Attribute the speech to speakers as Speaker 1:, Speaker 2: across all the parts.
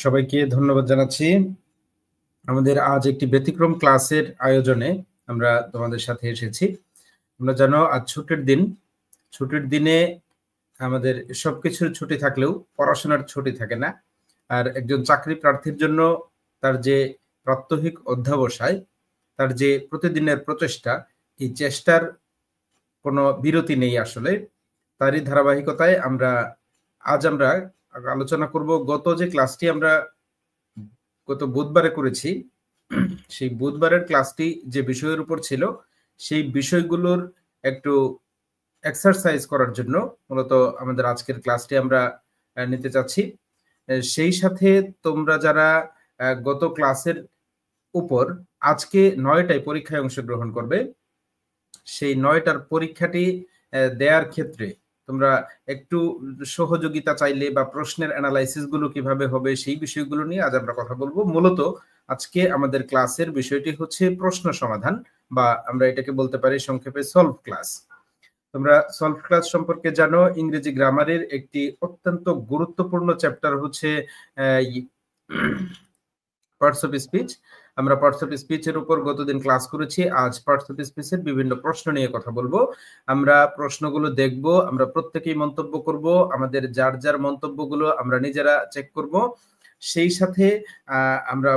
Speaker 1: সবাইকে ধন্যবাদ জানাচ্ছি। আমাদের আজ একটি ব্যতিক্রম ক্লাসের আয়োজনে আমরা তোমাদের সাথে এসেছি। তোমরা জানো আজ ছুটির দিন। ছুটির দিনে আমাদের সবকিছুর ছুটি থাকলেও পড়াশোনার ছুটি থাকে না। আর একজন চাকরি প্রার্থীর জন্য তার যে প্রাত্যহিক অধ্যবসায়, তার যে প্রতিদিনের প্রচেষ্টা, এই চেষ্টার কোনো বিরতি নেই আসলে। তারই ধারাবাহিকতায় আজ আমরা আলোচনা করব গত যে ক্লাসটি আমরা গত বুধবারে করেছি, সেই বুধবারের ক্লাসটি যে বিষয়ের উপর ছিল সেই বিষয়গুলোর একটু এক্সারসাইজ করার জন্য মূলত আমাদের আজকের ক্লাসটি আমরা নিতে চাচ্ছি। সেই সাথে তোমরা যারা গত ক্লাসের উপর আজকে ৯টায় পরীক্ষায় অংশগ্রহণ করবে, সেই ৯টার পরীক্ষাটি দেওয়ার ক্ষেত্রে তোমরা একটু সহযোগিতা চাইলে বা প্রশ্নের অ্যানালাইসিস গুলো কিভাবে হবে সেই বিষয়গুলো নিয়ে আজ আমরা কথা বলবো। মূলত আজকে আমাদের ক্লাসের বিষয়টি হচ্ছে প্রশ্ন সমাধান, বা আমরা এটাকে বলতে পারি সংক্ষেপে সলভ ক্লাস। তোমরা সলভ ক্লাস সম্পর্কে জানো, ইংরেজি গ্রামারের একটি অত্যন্ত গুরুত্বপূর্ণ চ্যাপ্টার হচ্ছে পার্টস অফ স্পিচ। আমরা পার্টস অফ স্পিচের উপর গতদিন ক্লাস করেছি। আজ পার্টস অফ স্পিচের বিভিন্ন প্রশ্ন নিয়ে কথা বলবো। আমরা প্রশ্নগুলো দেখব, আমরা প্রত্যেকেই মন্তব্য করব, আমাদের যার যার মন্তব্যগুলো আমরা নিজেরা চেক করব। সেই সাথে আমরা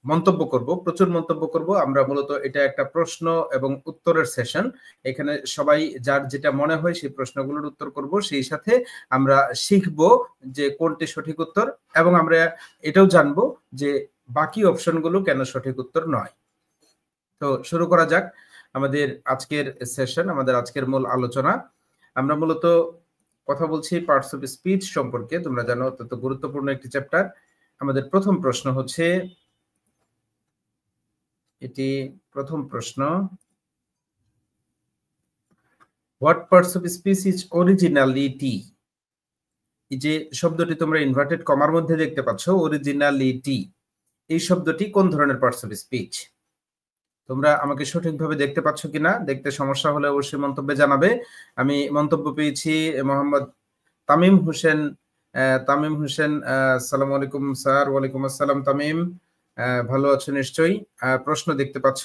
Speaker 1: মন্তব্য করব, প্রচুর মন্তব্য করব। আমরা মূলত এটা একটা প্রশ্ন এবং উত্তরের সেশন। এখানে সবাই যার যেটা মনে হয় সেই প্রশ্নগুলোর উত্তর করব। সেই সাথে আমরা শিখব যে কোনটি সঠিক উত্তর, এবং আমরা এটাও জানবো যে বাকি অপশনগুলো কেন সঠিক উত্তর নয়। তো শুরু করা যাক আমাদের আজকের সেশন, আমাদের আজকের মূল আলোচনা। আমরা মূলত কথা বলছি পার্টস অফ স্পিচ সম্পর্কে। তোমরা জানো অত্যন্ত গুরুত্বপূর্ণ একটি চ্যাপ্টার। আমাদের প্রথম প্রশ্ন হচ্ছে, এটি প্রথম প্রশ্ন, what parts of speech is originality? এই যে শব্দটি তোমরা ইনভার্টেড কমার মধ্যে দেখতে পাচ্ছ, অরিজিনালিটি, এই শব্দটি কোন ধরনের পার্টস অফ স্পিচ? তোমরা আমাকে সঠিকভাবে দেখতে পাচ্ছ কিনা? দেখতে সমস্যা হলে অবশ্যই মন্তব্যে জানাবে। আমি মন্তব্য পেয়েছি মোহাম্মদ তামিম হোসেন। তামিম হোসেন, আসসালামু আলাইকুম স্যার। ওয়ালাইকুম আসসালাম তামিম, ভালো আছো নিশ্চয়ই। প্রশ্ন দেখতে পাচ্ছ।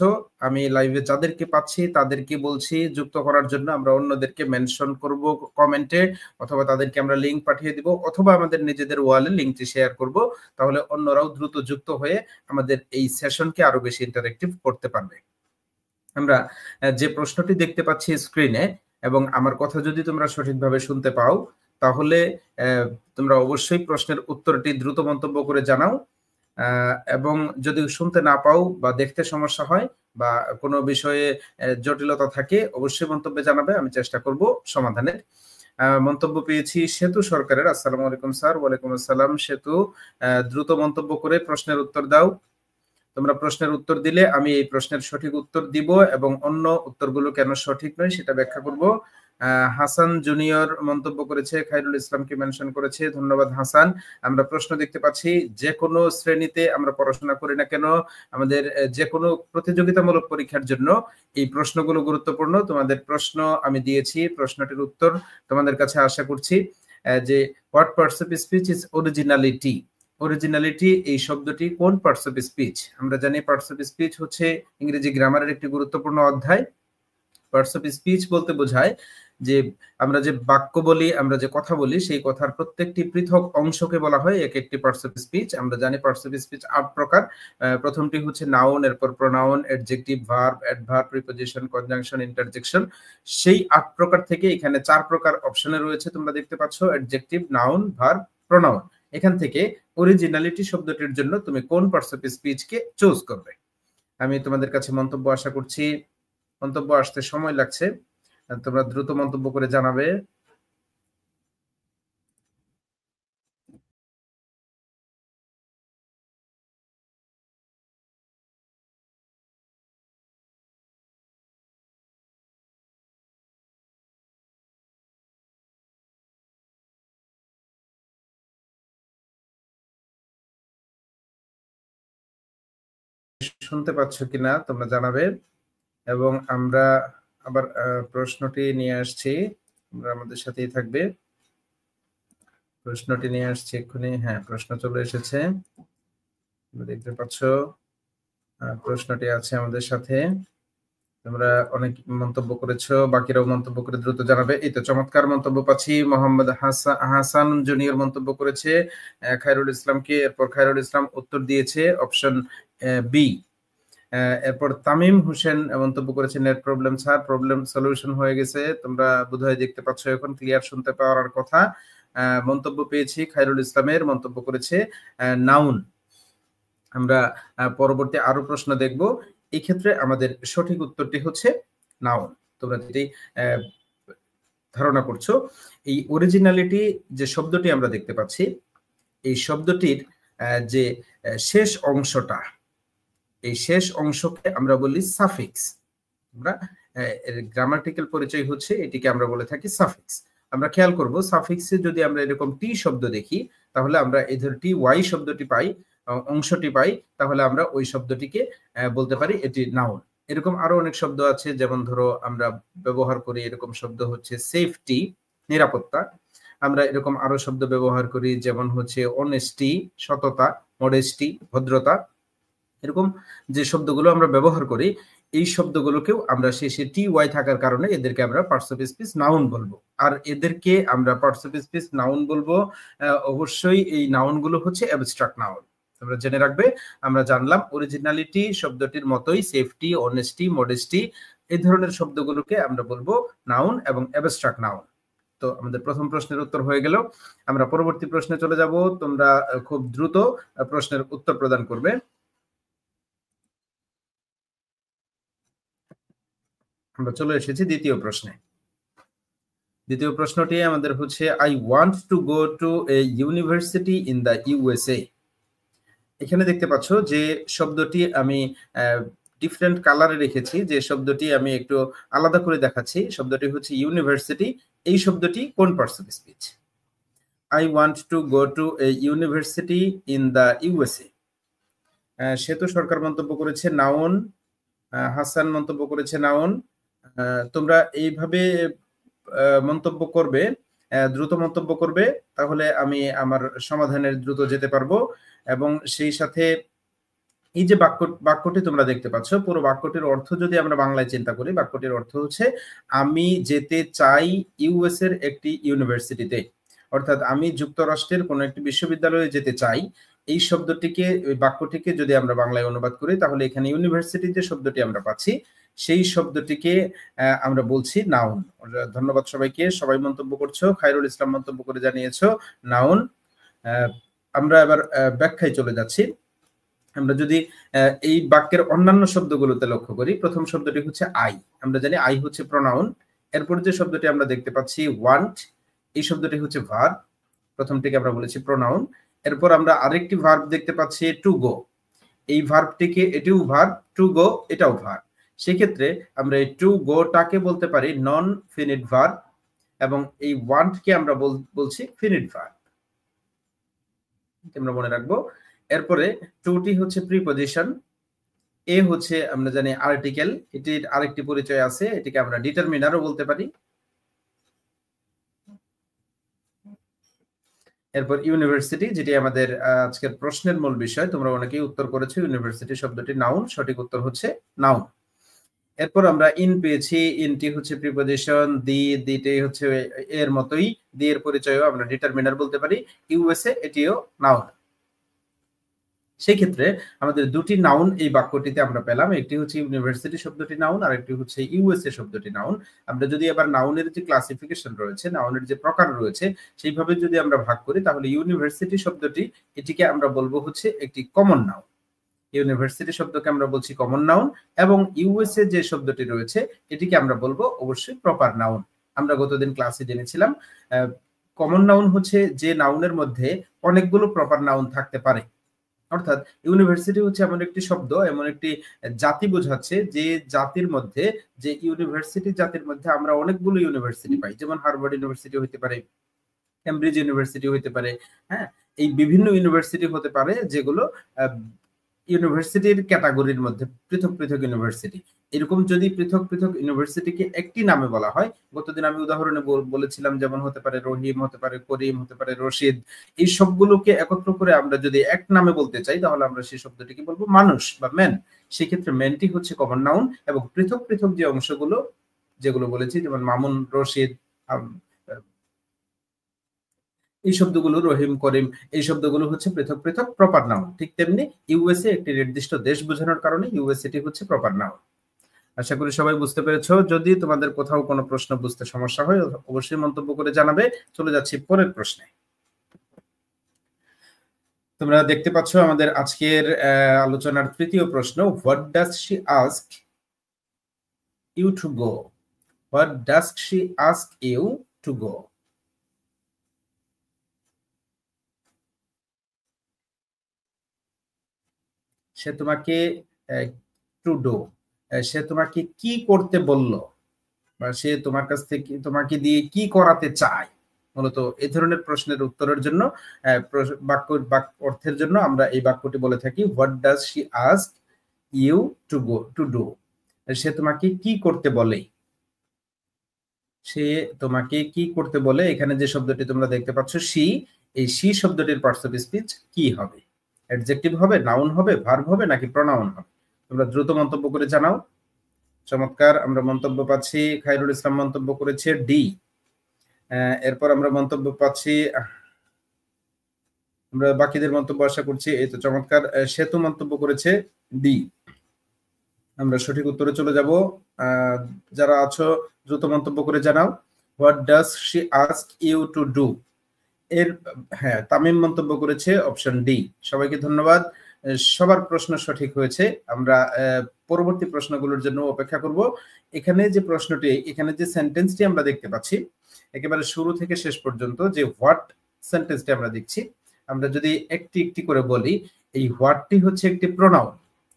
Speaker 1: আমি লাইভে যাদেরকে পাচ্ছি তাদেরকে বলছি যুক্ত করার জন্য। আমরা অন্যদেরকে মেনশন করব কমেন্টে, অথবা তাদেরকে আমরা লিংক পাঠিয়ে দিব, অথবা আমাদের নিজেদের ওয়ালে লিংকটি শেয়ার করব। তাহলে অন্যরাও দ্রুত যুক্ত হয়ে আমাদের এই সেশনকে আরো বেশি ইন্টারেক্টিভ করতে পারবে। আমরা যে প্রশ্নটি দেখতে পাচ্ছি স্ক্রিনে, এবং আমার কথা যদি তোমরা সঠিকভাবে শুনতে পাও, তাহলে তোমরা অবশ্যই প্রশ্নের উত্তরটি দ্রুত মন্তব্য করে জানাও। এবং যদি শুনতে না পাও বা দেখতে সমস্যা হয় বা কোনো বিষয়ে জটিলতা থাকে, অবশ্যই মন্তব্যে জানাবে, আমি চেষ্টা করব সমাধানের। মন্তব্য পেয়েছি সেতু সরকারের। আসসালামু আলাইকুম স্যার। ওয়ালাইকুম আসসালাম সেতু, দ্রুত মন্তব্য করে প্রশ্নের উত্তর দাও। তোমরা প্রশ্নের উত্তর দিলে আমি এই প্রশ্নের সঠিক উত্তর দিব এবং অন্য উত্তরগুলো কেন সঠিক নয় সেটা ব্যাখ্যা করব। হাসান জুনিয়র মন্তব্য করেছে, খায়রুল ইসলামকে মেনশন করেছে, ধন্যবাদ হাসান। আমরা প্রশ্ন দেখতে পাচ্ছি, যে কোনো শ্রেণীতে আমরা পড়াশোনা করি না কেন, আমাদের যে কোনো প্রতিযোগিতামূলক পরীক্ষার জন্য এই প্রশ্নগুলো গুরুত্বপূর্ণ। তোমাদের প্রশ্ন আমি দিয়েছি, প্রশ্নটির উত্তর তোমাদের কাছে আশা করছি। যে what parts of speech is originality? Originality এই শব্দটি কোন পার্টস অফ স্পিচ? আমরা জানি পার্টস অফ স্পিচ হচ্ছে ইংরেজি গ্রামারের একটি গুরুত্বপূর্ণ অধ্যায়। পার্টস অফ স্পিচ বলতে বোঝায় যে আমরা যে বাক্য বলি, আমরা যে কথা বলি, সেই কথার প্রত্যেকটি পৃথক অংশকে বলা হয় এক একটি পার্টস অফ স্পিচ। আমরা জানি পার্টস অফ স্পিচ ৮ প্রকার। প্রথমটি হচ্ছে নাউন, এরপর pronoun, adjective, verb, adverb, preposition, conjunction, interjection. সেই ৮ প্রকার থেকে এখানে ৪ প্রকার অপশনে রয়েছে, তোমরা দেখতে পাচ্ছ, অ্যাডজেক্টিভ, নাউন, ভার্ব, প্রোনাউন। এখান থেকে অরিজিনালিটি শব্দটির জন্য তুমি কোন পার্টস অফ স্পিচকে চুজ করবে? আমি তোমাদের কাছে মন্তব্য আশা করছি। মন্তব্য আসতে সময় লাগছে, তোমরা দ্রুত মন্তব্য করে জানাবে। শুনতে পাচ্ছ কিনা তোমরা জানাবে, এবং আমরা আবার প্রশ্নটি নিয়ে আসছি, তোমরা আমাদের সাথেই থাকবে। প্রশ্নটি নিয়ে আসছে এক্ষুনি। হ্যাঁ, প্রশ্ন চলে এসেছে, দেখতে পাচ্ছ প্রশ্নটি আছে আমাদের সাথে। তোমরা অনেক মন্তব্য করেছো, বাকিরাও মন্তব্য করে দ্রুত জানাবে। এই তো চমৎকার মন্তব্য পাচ্ছি। মোহাম্মদ হাসান জুনিয়র মন্তব্য করেছে খায়রুল ইসলামকে। এরপর খায়রুল ইসলাম উত্তর দিয়েছে অপশন বি। এরপর তামিম হোসেন মন্তব্য করেছে net problem sir, problem solution হয়ে গেছে। তোমরা বোধহয় দেখতে পাচ্ছ এখন, ক্লিয়ার শুনতে পাওয়ার কথা। মন্তব্য পেয়েছি খায়রুল ইসলামের, মন্তব্য করেছে নাউন। আমরা পরবর্তী আরো প্রশ্ন দেখব। এই ক্ষেত্রে আমাদের সঠিক উত্তরটি হচ্ছে নাউন। তোমরা যেটি ধারণা করছো, এই অরিজিনালিটি যে শব্দটি আমরা দেখতে পাচ্ছি, এই শব্দটির যে শেষ অংশটা, এই শেষ অংশকে আমরা বলি সাফিক্স। আমরা এর গ্রামাটিক্যাল পরিচয় হচ্ছে এটিকে আমরা বলে থাকি সাফিক্স। আমরা খেয়াল করব সাফিক্সে যদি আমরা এরকম টি শব্দ দেখি, তাহলে আমরা এই ধর টি ওয়াই শব্দটি পাই, অংশটি পাই, তাহলে আমরা ওই শব্দটিকে বলতে পারি এটি নাউন। এরকম আরো অনেক শব্দ আছে, যেমন ধরো আমরা ব্যবহার করি এরকম শব্দ হচ্ছে সেফটি, নিরাপত্তা। আমরা এরকম আরো শব্দ ব্যবহার করি, যেমন হচ্ছে অনেস্টি, সততা, মডেস্টি, ভদ্রতা। এরকম যে শব্দগুলো আমরা ব্যবহার করি, এই শব্দগুলোকেও আমরা শেষে টি ওয়াই থাকার কারণে এদেরকে আমরা পার্টস অফ স্পিচ নাউন বলবো। আর এদেরকে আমরা পার্টস অফ স্পিচ নাউন বলবো। অবশ্যই এই নাউনগুলো হচ্ছে অ্যাবস্ট্রাক্ট নাউন। তোমরা জেনে রাখবে, আমরা জানলাম অরিজিনালিটি শব্দটির মতোই সেফটি, অনেস্টি, মডেস্টি, এই ধরনের শব্দগুলোকে আমরা বলবো নাউন এবং অ্যাবস্ট্রাক্ট নাউন। তো আমাদের প্রথম প্রশ্নের উত্তর হয়ে গেল। আমরা পরবর্তী প্রশ্নে চলে যাব। তোমরা খুব দ্রুত প্রশ্নের উত্তর প্রদান করবে। আমরা চলে এসেছি দ্বিতীয় প্রশ্নে। দ্বিতীয় প্রশ্নটি আমাদের হচ্ছে I want to go two a university in the USA. এখানে দেখতে পাচ্ছ যে শব্দটি আমি ডিফারেন্ট কালারে রেখেছি, যে শব্দটি আমি একটু আলাদা করে দেখাচ্ছি। শব্দটি হচ্ছে ইউনিভার্সিটি। এই শব্দটি কোন parts of speech? I want to go two a university in the USA. সেতু সরকার মন্তব্য করেছে নাউন, হাসান মন্তব্য করেছে নাউন। তোমরা এইভাবে মন্তব্য করবে, দ্রুত মন্তব্য করবে, তাহলে আমি আমার সমাধানের দ্রুত যেতে পারবো। এবং সেই সাথে এই যে বাক্যটি তোমরা দেখতে পাচ্ছ, পুরো বাক্যটির অর্থ যদি আমরা বাংলায় চিন্তা করি, বাক্যটির অর্থ হচ্ছে আমি যেতে চাই ইউএস এর একটি ইউনিভার্সিটিতে, অর্থাৎ আমি যুক্তরাষ্ট্রের কোনো একটি বিশ্ববিদ্যালয়ে যেতে চাই। এই শব্দটিকে, ওই বাক্যটিকে যদি আমরা বাংলায় অনুবাদ করি, তাহলে এখানে ইউনিভার্সিটি যে শব্দটি আমরা পাচ্ছি, সেই শব্দটিকে আমরা বলছি নাউন। ধন্যবাদ সবাইকে, সবাই মন্তব্য করছো। খায়রুল ইসলাম মন্তব্য করে জানিয়েছো নাউন। আমরা এবার ব্যাখ্যায় চলে যাচ্ছি। আমরা যদি এই বাক্যের অন্যান্য শব্দগুলোতে লক্ষ্য করি, প্রথম শব্দটি হচ্ছে আই। আমরা জানি আই হচ্ছে প্রোনাউন। এরপর যে শব্দটি আমরা দেখতে পাচ্ছি ওয়ান্ট, এই শব্দটি হচ্ছে ভার্ব। প্রথমটিকে আমরা বলেছি প্রোনাউন। এরপর আমরা আরেকটি ভার্ব দেখতে পাচ্ছি টু গো। এই ভার্বটিকে, এটিও ভার্ব, টু গো এটাও ভার্ব। সেক্ষেত্রে আমরা এই টু গোটাকে বলতে পারি নন ফিনিট ভার্ব, এবং এই ওয়ান্টকে আমরা বলছি ফিনিট ভার্ব। আমরা মনে রাখবো। এরপরে টুটি হচ্ছে প্রিপজিশন, এ হচ্ছে আমরা জানি আর্টিকেল, এটির আরেকটি পরিচয় আছে, এটিকে আমরা ডিটারমিনারও বলতে পারি। এরপর ইউনিভার্সিটি, যেটি আমাদের আজকের প্রশ্নের মূল বিষয়। তোমরা অনেকেই উত্তর করেছো ইউনিভার্সিটি শব্দটি নাউন, সঠিক উত্তর হচ্ছে নাউন। এরপর আমরা ইন পেয়েছি, ইনটি হচ্ছে প্রিপজিশন, দিটি হচ্ছে এর মতোই, দি এর পরিচয়ও আমরা ডিটারমিনার বলতে পারি। ইউএসএ এটিও নাউন। সেই ক্ষেত্রে আমাদের দুটি নাউন এই বাক্যটিতে আমরা পেলাম, একটি হচ্ছে ইউনিভার্সিটি শব্দটি নাউন, আর একটি হচ্ছে ইউএসএ শব্দটি নাউন। আমরা যদি আবার নাউনের যে ক্লাসিফিকেশন রয়েছে, নাউনের যে প্রকার রয়েছে, সেইভাবে যদি আমরা ভাগ করি, তাহলে ইউনিভার্সিটি শব্দটি, এটিকে আমরা বলবো হচ্ছে একটি কমন নাউন। ইউনিভার্সিটি শব্দকে আমরা বলছি কমন নাউন, এবং ইউএসএ যে শব্দটি রয়েছে, এটিকে আমরা বলবো অবশ্যই প্রপার নাউন। আমরা গতদিন ক্লাসে জেনেছিলাম কমন নাউন হচ্ছে যে নাউনের মধ্যে অনেকগুলো প্রপার নাউন থাকতে পারে। অর্থাৎ ইউনিভার্সিটি হচ্ছে এমন একটি শব্দ, এমন একটি জাতি বোঝাচ্ছে যে জাতির মধ্যে, যে ইউনিভার্সিটি জাতির মধ্যে আমরা অনেকগুলো ইউনিভার্সিটি পাই। যেমন হার্ভার্ড ইউনিভার্সিটি হতে পারে, কেমব্রিজ ইউনিভার্সিটি হতে পারে, হ্যাঁ, এই বিভিন্ন ইউনিভার্সিটি হতে পারে যেগুলো ইউনিভার্সিটির ক্যাটাগরির মধ্যে পৃথক পৃথক ইউনিভার্সিটি, এরকম যদি পৃথক পৃথক ইউনিভার্সিটিকে একটি নামে বলা হয়, গতদিন আমি উদাহরণে বলেছিলাম যেমন হতে পারে রহিম, হতে পারে করিম, হতে পারে রশিদ, এই সবগুলোকে একত্র করে আমরা যদি এক নামে বলতে চাই তাহলে আমরা সেই শব্দটিকে বলবো মানুষ বা ম্যান। সেক্ষেত্রে ম্যানটি হচ্ছে কমন নাউন এবং পৃথক পৃথক যে অংশগুলো যেগুলো বলেছি যেমন মামুন, রশিদ, এই শব্দগুলো রহিম, করিম, এই শব্দগুলো হচ্ছে পৃথক পৃথক প্রপার নাউন। ঠিক তেমনি ইউএসএ একটি নির্দিষ্ট দেশ বোঝানোর কারণে ইউএসএটি হচ্ছে প্রপার নাউন। আশা করি সবাই বুঝতে পেরেছো। যদি তোমাদের কোথাও কোনো প্রশ্ন বুঝতে সমস্যা হয় অবশ্যই মন্তব্য করে জানাবে। চলে যাচ্ছি পরের প্রশ্নে। তোমরা দেখতে পাচ্ছ আমাদের আজকের আলোচনার তৃতীয় প্রশ্ন, what does she ask you to go? What does she ask you to go? সে তোমাকে টু ডু, সে তোমাকে কি করতে বলল বা সে তোমার কাছ থেকে তোমাকে দিয়ে কি করাতে চায়, মূলত এই ধরনের প্রশ্নের উত্তরের জন্য বাক্য অর্থের জন্য আমরা এই বাক্যটি বলে থাকি what does she ask you to go to do. সে তোমাকে কি করতে বলে, সে তোমাকে কি করতে বলে। এখানে যে শব্দটি তোমরা দেখতে পাচ্ছ শি, এই শি শব্দটির পার্টস অফ স্পিচ কি হবে? অ্যাডজেক্টিভ হবে, নাউন হবে, ভার্ব হবে নাকি প্রোনাউন হবে? তোমরা দ্রুত মন্তব্য করে জানাও। চমৎকার, আমরা মন্তব্য পাচ্ছি খায়রুল ইসলাম মন্তব্য করেছে ডি। এরপর আমরা মন্তব্য পাচ্ছি, আমরা বাকিদের মন্তব্য আশা করছি। এই তো চমৎকার, সেতু মন্তব্য করেছে ডি। আমরা সঠিক উত্তরে চলে যাব। যারা আছো দ্রুত মন্তব্য করে জানাও। What does she ask you to do? এর হ্যাঁ, তামিম মন্তব্য করেছে অপশন ডি। সবাইকে ধন্যবাদ, সবার প্রশ্ন সঠিক হয়েছে। আমরা পরবর্তী প্রশ্নগুলোর জন্য অপেক্ষা করব। এখানে যে প্রশ্নটি, এখানে যে সেন্টেন্সটি আমরা দেখতে পাচ্ছি একেবারে শুরু থেকে শেষ পর্যন্ত যে হোয়াট সেন্টেন্সটি আমরা দেখছি, আমরা যদি একটি একটি করে বলি, এই হোয়াটটি হচ্ছে একটি প্রোনাউন।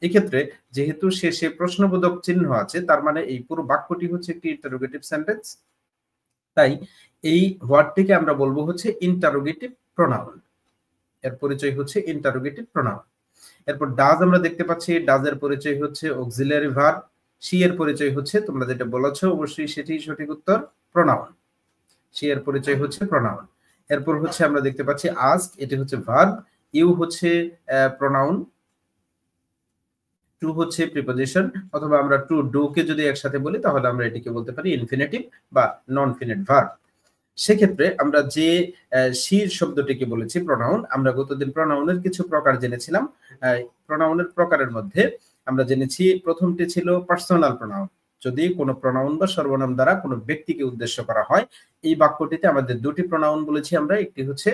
Speaker 1: এক্ষেত্রে যেহেতু শেষে প্রশ্নবোধক চিহ্ন আছে, তার মানে এই পুরো বাক্যটি হচ্ছে একটি ইন্টারোগেটিভ সেন্টেন্স। তাই এই ওয়ার্ডটিকে আমরা বলবো হচ্ছে ইন্টারোগেটিভ প্রোনাউন। এর পরিচয় হচ্ছে ইন্টারোগেটিভ প্রোনাউন। এরপর ডাজ আমরা দেখতে পাচ্ছি, ডাজের পরিচয় হচ্ছে অক্সিলিয়ারি ভার্ব। শি এর পরিচয় হচ্ছে, তোমরা যেটা বলেছো অবশ্যই সেটি সঠিক উত্তর, প্রোনাউন। শি এর পরিচয় হচ্ছে প্রোনাউন। এরপর হচ্ছে আমরা দেখতে পাচ্ছি আস্ক, এটি হচ্ছে ভার্ব। ইউ হচ্ছে প্রোনাউন। টু হচ্ছে প্রিপোজিশন, অথবা আমরা টু ডু কে যদি একসাথে বলি তাহলে আমরা এটিকে বলতে পারি ইনফিনিটিভ বা নন ফিনিট ভার্ব। সেক্ষেত্রে আমরা যে শি শব্দটিকে বলেছি প্রোনাউন, আমরা গতদিন প্রোনাউনের কিছু প্রকার জেনেছিলাম। প্রোনাউনের প্রকারের মধ্যে আমরা জেনেছি প্রথমটি ছিল পার্সোনাল প্রোনাউন। যদি কোনো প্রোনাউন বা সর্বনাম দ্বারা কোনো ব্যক্তিকে উদ্দেশ্য করা হয়, এই বাক্যটিতে আমাদের দুটি প্রোনাউন বলেছি আমরা, একটি হচ্ছে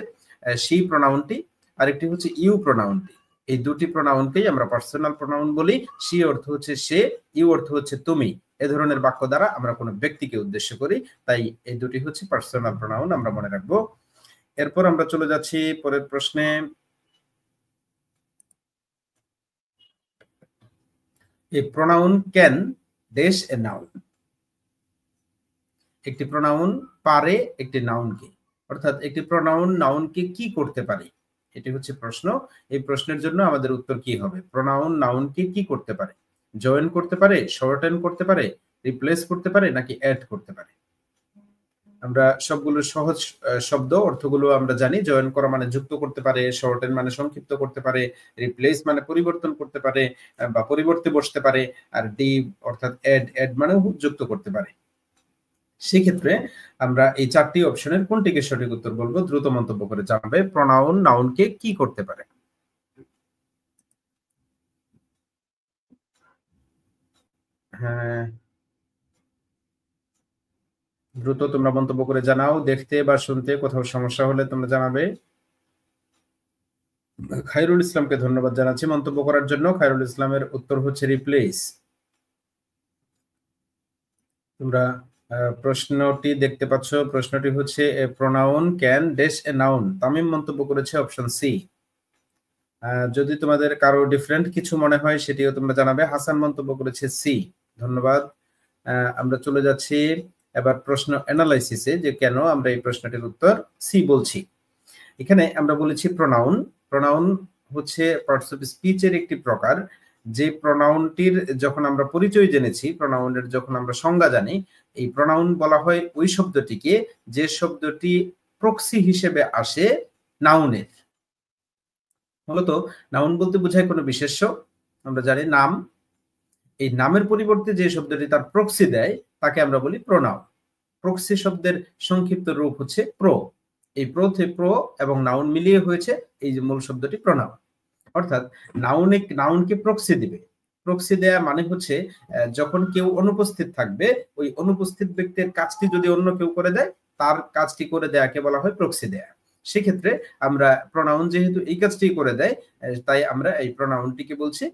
Speaker 1: শি প্রোনাউনটি আর একটি হচ্ছে ইউ প্রোনাউনটি। এই দুটি প্রোনাউনকেই আমরা পার্সোনাল প্রোনাউন বলি। শি অর্থ হচ্ছে সে, ইউ অর্থ হচ্ছে তুমি। এ ধরনের বাক্য দ্বারা আমরা কোনো ব্যক্তিকে উদ্দেশ্য করি, তাই এই দুটি হচ্ছে পার্সোনাল প্রোনাউন, আমরা মনে রাখবো। এরপর আমরা চলে যাচ্ছি পরের প্রশ্নে। এই pronoun can dash a noun. একটি প্রোনাউন পারে একটি নাউনকে, অর্থাৎ একটি প্রোনাউন নাউনকে কি করতে পারে, এটি হচ্ছে প্রশ্ন। এই প্রশ্নের জন্য আমাদের উত্তর কি হবে? প্রোনাউন নাউনকে কি করতে পারে? জয়েন করতে পারে, শর্টেন করতে পারে, রিপ্লেস করতে পারে নাকি অ্যাড করতে পারে? আমরা সবগুলো সহজ শব্দ অর্থগুলো আমরা জানি। জয়েন করা মানে যুক্ত করতে পারে, শর্টেন মানে সংক্ষিপ্ত করতে পারে, রিপ্লেস মানে পরিবর্তন করতে পারে বা পরিবর্তে বসতে পারে, আর ডি অর্থাৎ অ্যাড মানে যুক্ত করতে পারে। সেক্ষেত্রে আমরা এই চারটি অপশনের কোনটিকে সঠিক উত্তর বলবো? দ্রুত মন্তব্য করে জানাবে। প্রোনাউন নাউনকে কি করতে পারে? হ্যাঁ, দ্রুত তোমরা মন্তব্য করে জানাও। দেখতে বা শুনতে কোথাও সমস্যা হলে তোমরা জানাবে। খায়রুল ইসলামকে ধন্যবাদ জানাচ্ছি মন্তব্য করার জন্য। খায়রুল ইসলামের উত্তর হচ্ছে রিপ্লেস। তোমরা প্রশ্নটি দেখতে পাচ্ছ, প্রশ্নটি হচ্ছে a pronoun can dash a noun. Tamim মন্তব্য করেছে অপশন সি। যদি তোমাদের কারো ডিফারেন্ট কিছু মনে হয় সেটিও তোমরা জানাবে। হাসান মন্তব্য করেছে সি, ধন্যবাদ। আমরা চলে যাচ্ছি এবার প্রশ্ন অ্যানালাইসিসে, যে কেন আমরা এই প্রশ্নটির উত্তর সি বলছি। এখানে আমরা বলেছি প্রোনাউন হচ্ছে পার্টস অফ স্পিচের একটি প্রকার, যে প্রোনাউনটির যখন আমরা পরিচয় জেনেছি, প্রোনাউনের যখন আমরা সংজ্ঞা জানি, এই প্রোনাউন বলা হয় ওই শব্দটিকে যে শব্দটি প্রক্সি হিসেবে আসে নাউনের। মূলত নাউন বলতে বোঝায় কোনো বিশেষ্য, আমরা জানি নাম, এই নামের পরিবর্তে যে শব্দটি তার প্রক্সি দেয় তাকে আমরা বলি প্রোনাউন। প্রক্সি শব্দের সংক্ষিপ্ত রূপ হচ্ছে প্রো। এই প্রো এবং নাউন মিলিয়ে হয়েছে এই যে মূল শব্দটি প্রোনাউন। অর্থাৎ নাউনকে প্রক্সি দিবে। প্রক্সি দেয়া মানে হচ্ছে যখন কেউ অনুপস্থিত থাকবে, ওই অনুপস্থিত ব্যক্তির কাজটি যদি অন্য কেউ করে দেয়, তার কাজটি করে দেয়াকে বলা হয় প্রক্সি দেয়া। সেক্ষেত্রে আমরা প্রোনাউন যেহেতু এই কাজটি করে দেয়, তাই আমরা এই প্রোনাউনটিকে বলছি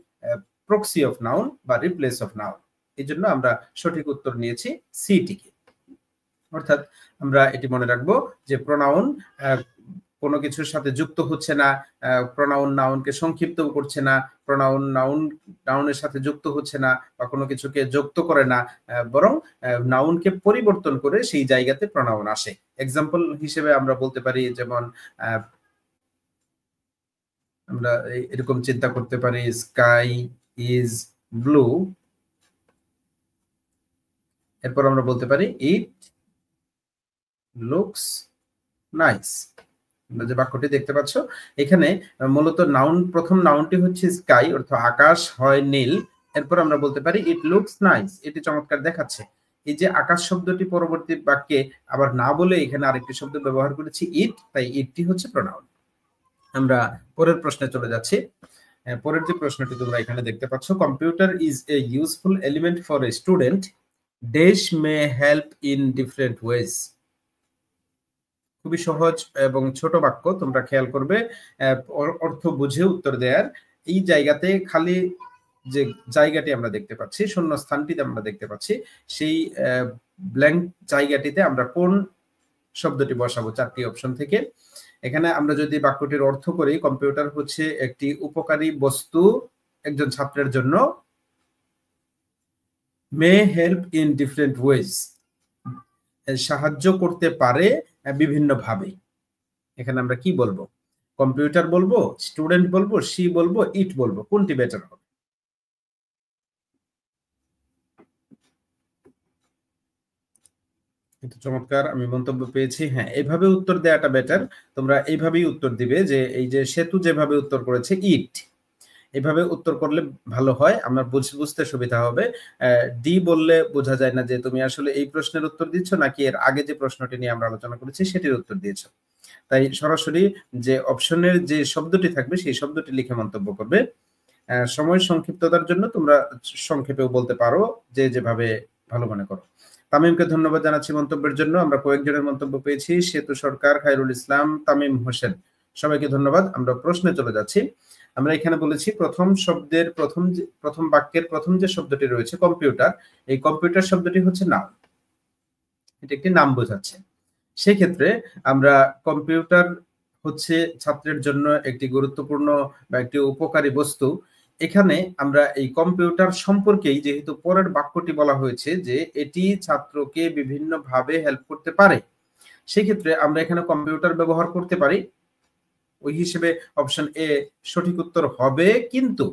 Speaker 1: প্রক্সি অফ নাউন বা রিপ্লেস অফ নাউন। এই জন্য আমরা সঠিক উত্তর নিয়েছি সি টিকে। অর্থাৎ আমরা এটি মনে রাখবো যে প্রোনাউন কোনো কিছুর সাথে যুক্ত হচ্ছে না, প্রোনাউন নাউনকে সংক্ষিপ্ত করছে না, প্রোনাউন নাউনের সাথে যুক্ত হচ্ছে না বা কোনো কিছুকে যুক্ত করে না, বরং নাউনকে পরিবর্তন করে সেই জায়গাতে প্রোনাউন আসে। এক্সাম্পল হিসেবে আমরা বলতে পারি, যেমন আমরা এরকম চিন্তা করতে পারি, স্কাই ইজ ব্লু, এরপর আমরা বলতে পারি ইট লুকস নাইস। যে বাক্যটি দেখতে পাচ্ছ এখানে মূলত প্রথম নাউনটি হচ্ছে স্কাই, অর্থ আকাশ হয় নীল। এরপর আমরা বলতে পারি ইট লুকস নাইস, এটি চমৎকার দেখাচ্ছে। এই যে আকাশ শব্দটি পরবর্তী বাক্যে আবার না বলে এখানে আরেকটি শব্দ ব্যবহার করেছি ইট, তাই ইটটি হচ্ছে প্রোনাউন। আমরা পরের প্রশ্নে চলে যাচ্ছি। পরের যে প্রশ্নটি তোমরা এখানে দেখতে পাচ্ছ, computer is a useful element for a student, dash May help in different wedge. খুবই সহজ এবং ছোট বাক্য, তোমরা খেয়াল করবে অর্থ বুঝে উত্তর দেওয়ার। এই জায়গাতে খালি যে জায়গাটি আমরা দেখতে পাচ্ছি, শূন্য স্থানটিতে আমরা দেখতে পাচ্ছি, সেই ব্ল্যাঙ্ক জায়গাটিতে আমরা কোন শব্দটি বসাবো চারটি অপশন থেকে। এখানে আমরা যদি বাক্যটির অর্থ করি, কম্পিউটার হচ্ছে একটি উপকারী বস্তু একজন ছাত্রের জন্য, মে হেল্প ইন ডিফারেন্ট ওয়েজ, সাহায্য করতে পারে বিভিন্ন ভাবে। এখানে আমরা কি বলবো? কম্পিউটার বলবো, স্টুডেন্ট বলবো, সি বলবো, ইট বলবো, কোনটি বেটার হবে? কিন্তু চমৎকার আমি মন্তব্য পেয়েছি। হ্যাঁ, এইভাবে উত্তর দেওয়াটা বেটার। তোমরা এইভাবেই উত্তর দিবে, যে এই যে সেতু যেভাবে উত্তর করেছে ইট, এভাবে উত্তর করলে ভালো হয়, আমার বুঝতে সুবিধা হবে। ডি বললে বোঝা যায় না যে তুমি আসলে এই প্রশ্নের উত্তর দিচ্ছ নাকি এর আগে যে প্রশ্নটি নিয়ে আমরা আলোচনা করেছি সেটির উত্তর দিয়েছ। তাই সরাসরি যে অপশনের যে শব্দটি থাকবে সেই শব্দটি লিখে মন্তব্য করবে। সময় সংক্ষিপ্ততার জন্য তোমরা সংক্ষেপেও বলতে পারো, যে যেভাবে ভালো মনে করো। তামিমকে ধন্যবাদ জানাচ্ছি মন্তব্যের জন্য। আমরা কয়েকজনের মন্তব্য পেয়েছি, সেতু সরকার, খায়রুল ইসলাম, তামিম হোসেন, সবাইকে ধন্যবাদ। আমরা প্রশ্নে চলে যাচ্ছি। আমরা এখানে বলেছি প্রথম শব্দের প্রথম বাক্যের প্রথম যে শব্দটি রয়েছে কম্পিউটার, এই কম্পিউটার শব্দটি হচ্ছে নাউন, এটি একটি নাম বোঝাচ্ছে। সেক্ষেত্রে আমরা কম্পিউটার হচ্ছে ছাত্রের জন্য একটি গুরুত্বপূর্ণ বা একটি উপকারী বস্তু। এখানে আমরা এই কম্পিউটার সম্পর্কেই, যেহেতু পরের বাক্যটি বলা হয়েছে যে এটি ছাত্রকে বিভিন্ন ভাবে হেল্প করতে পারে, সেক্ষেত্রে আমরা এখানে কম্পিউটার ব্যবহার করতে পারি। ওই হিসেবে অপশন এ সঠিক উত্তর হবে, কিন্তু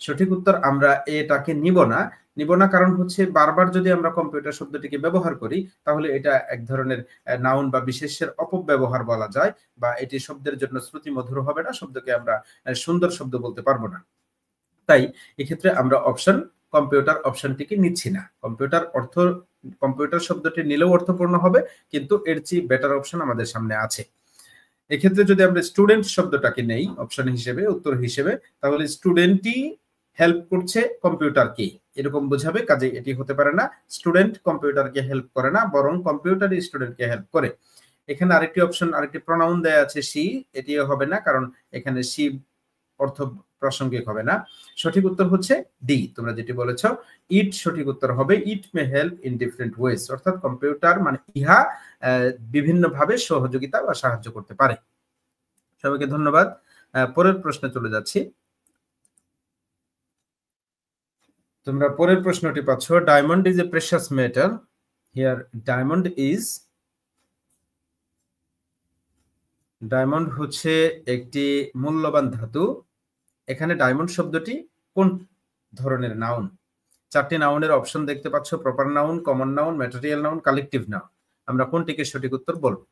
Speaker 1: সঠিক উত্তর আমরা এটাকে নিব না, কারণ হচ্ছে বারবার যদি আমরা কম্পিউটার শব্দটিকে ব্যবহার করি তাহলে এটা এক ধরনের নাউন বা বিশেষ্যের অপব্যবহার বলা যায়, বা এটি শব্দের জন্য শ্রুতি মধুর হবে না, শব্দকে আমরা সুন্দর শব্দ বলতে পারবো না। তাই এক্ষেত্রে আমরা কম্পিউটার অপশনটিকে নিচ্ছি না। কম্পিউটার শব্দটি নিলেও অর্থপূর্ণ হবে, কিন্তু এর চেয়ে বেটার অপশন আমাদের সামনে আছে। এক্ষেত্রে যদি আমরা স্টুডেন্ট শব্দটাকে নেই অপশন হিসেবে, উত্তর হিসেবে, তাহলে স্টুডেন্টই হেল্প করছে কম্পিউটারকে, এরকম বোঝাবে। কাজে এটি হতে পারে না, স্টুডেন্ট কম্পিউটারকে হেল্প করে না, বরং কম্পিউটারই স্টুডেন্টকে হেল্প করে। এখানে আরেকটি অপশন, আরেকটি প্রোনাউন দেয়া আছে সি, এটিও হবে না, কারণ এখানে সি অর্থ প্রাসঙ্গিক হবে না। সঠিক উত্তর হচ্ছে ডি, তোমরা যেটি বলেছ ইট সঠিক উত্তর হবে। It may help in different ways, অর্থাৎ কম্পিউটার মানে ইহা বিভিন্ন ভাবে সহযোগিতা বা সাহায্য করতে পারে। সবাইকে ধন্যবাদ। পরের প্রশ্নে চলে যাচ্ছি। তোমরা পরের প্রশ্নটি পাচ্ছ, diamond is a precious metal, here diamond is diamond হচ্ছে একটি মূল্যবান ধাতু। এখানে ডায়মন্ড শব্দটি কোন ধরনের নাউন? 4টি নাউনের অপশন দেখতে পাচ্ছ, proper noun, common noun, material noun, collective noun. আমরা কোনটিকে সঠিক উত্তর বলবো?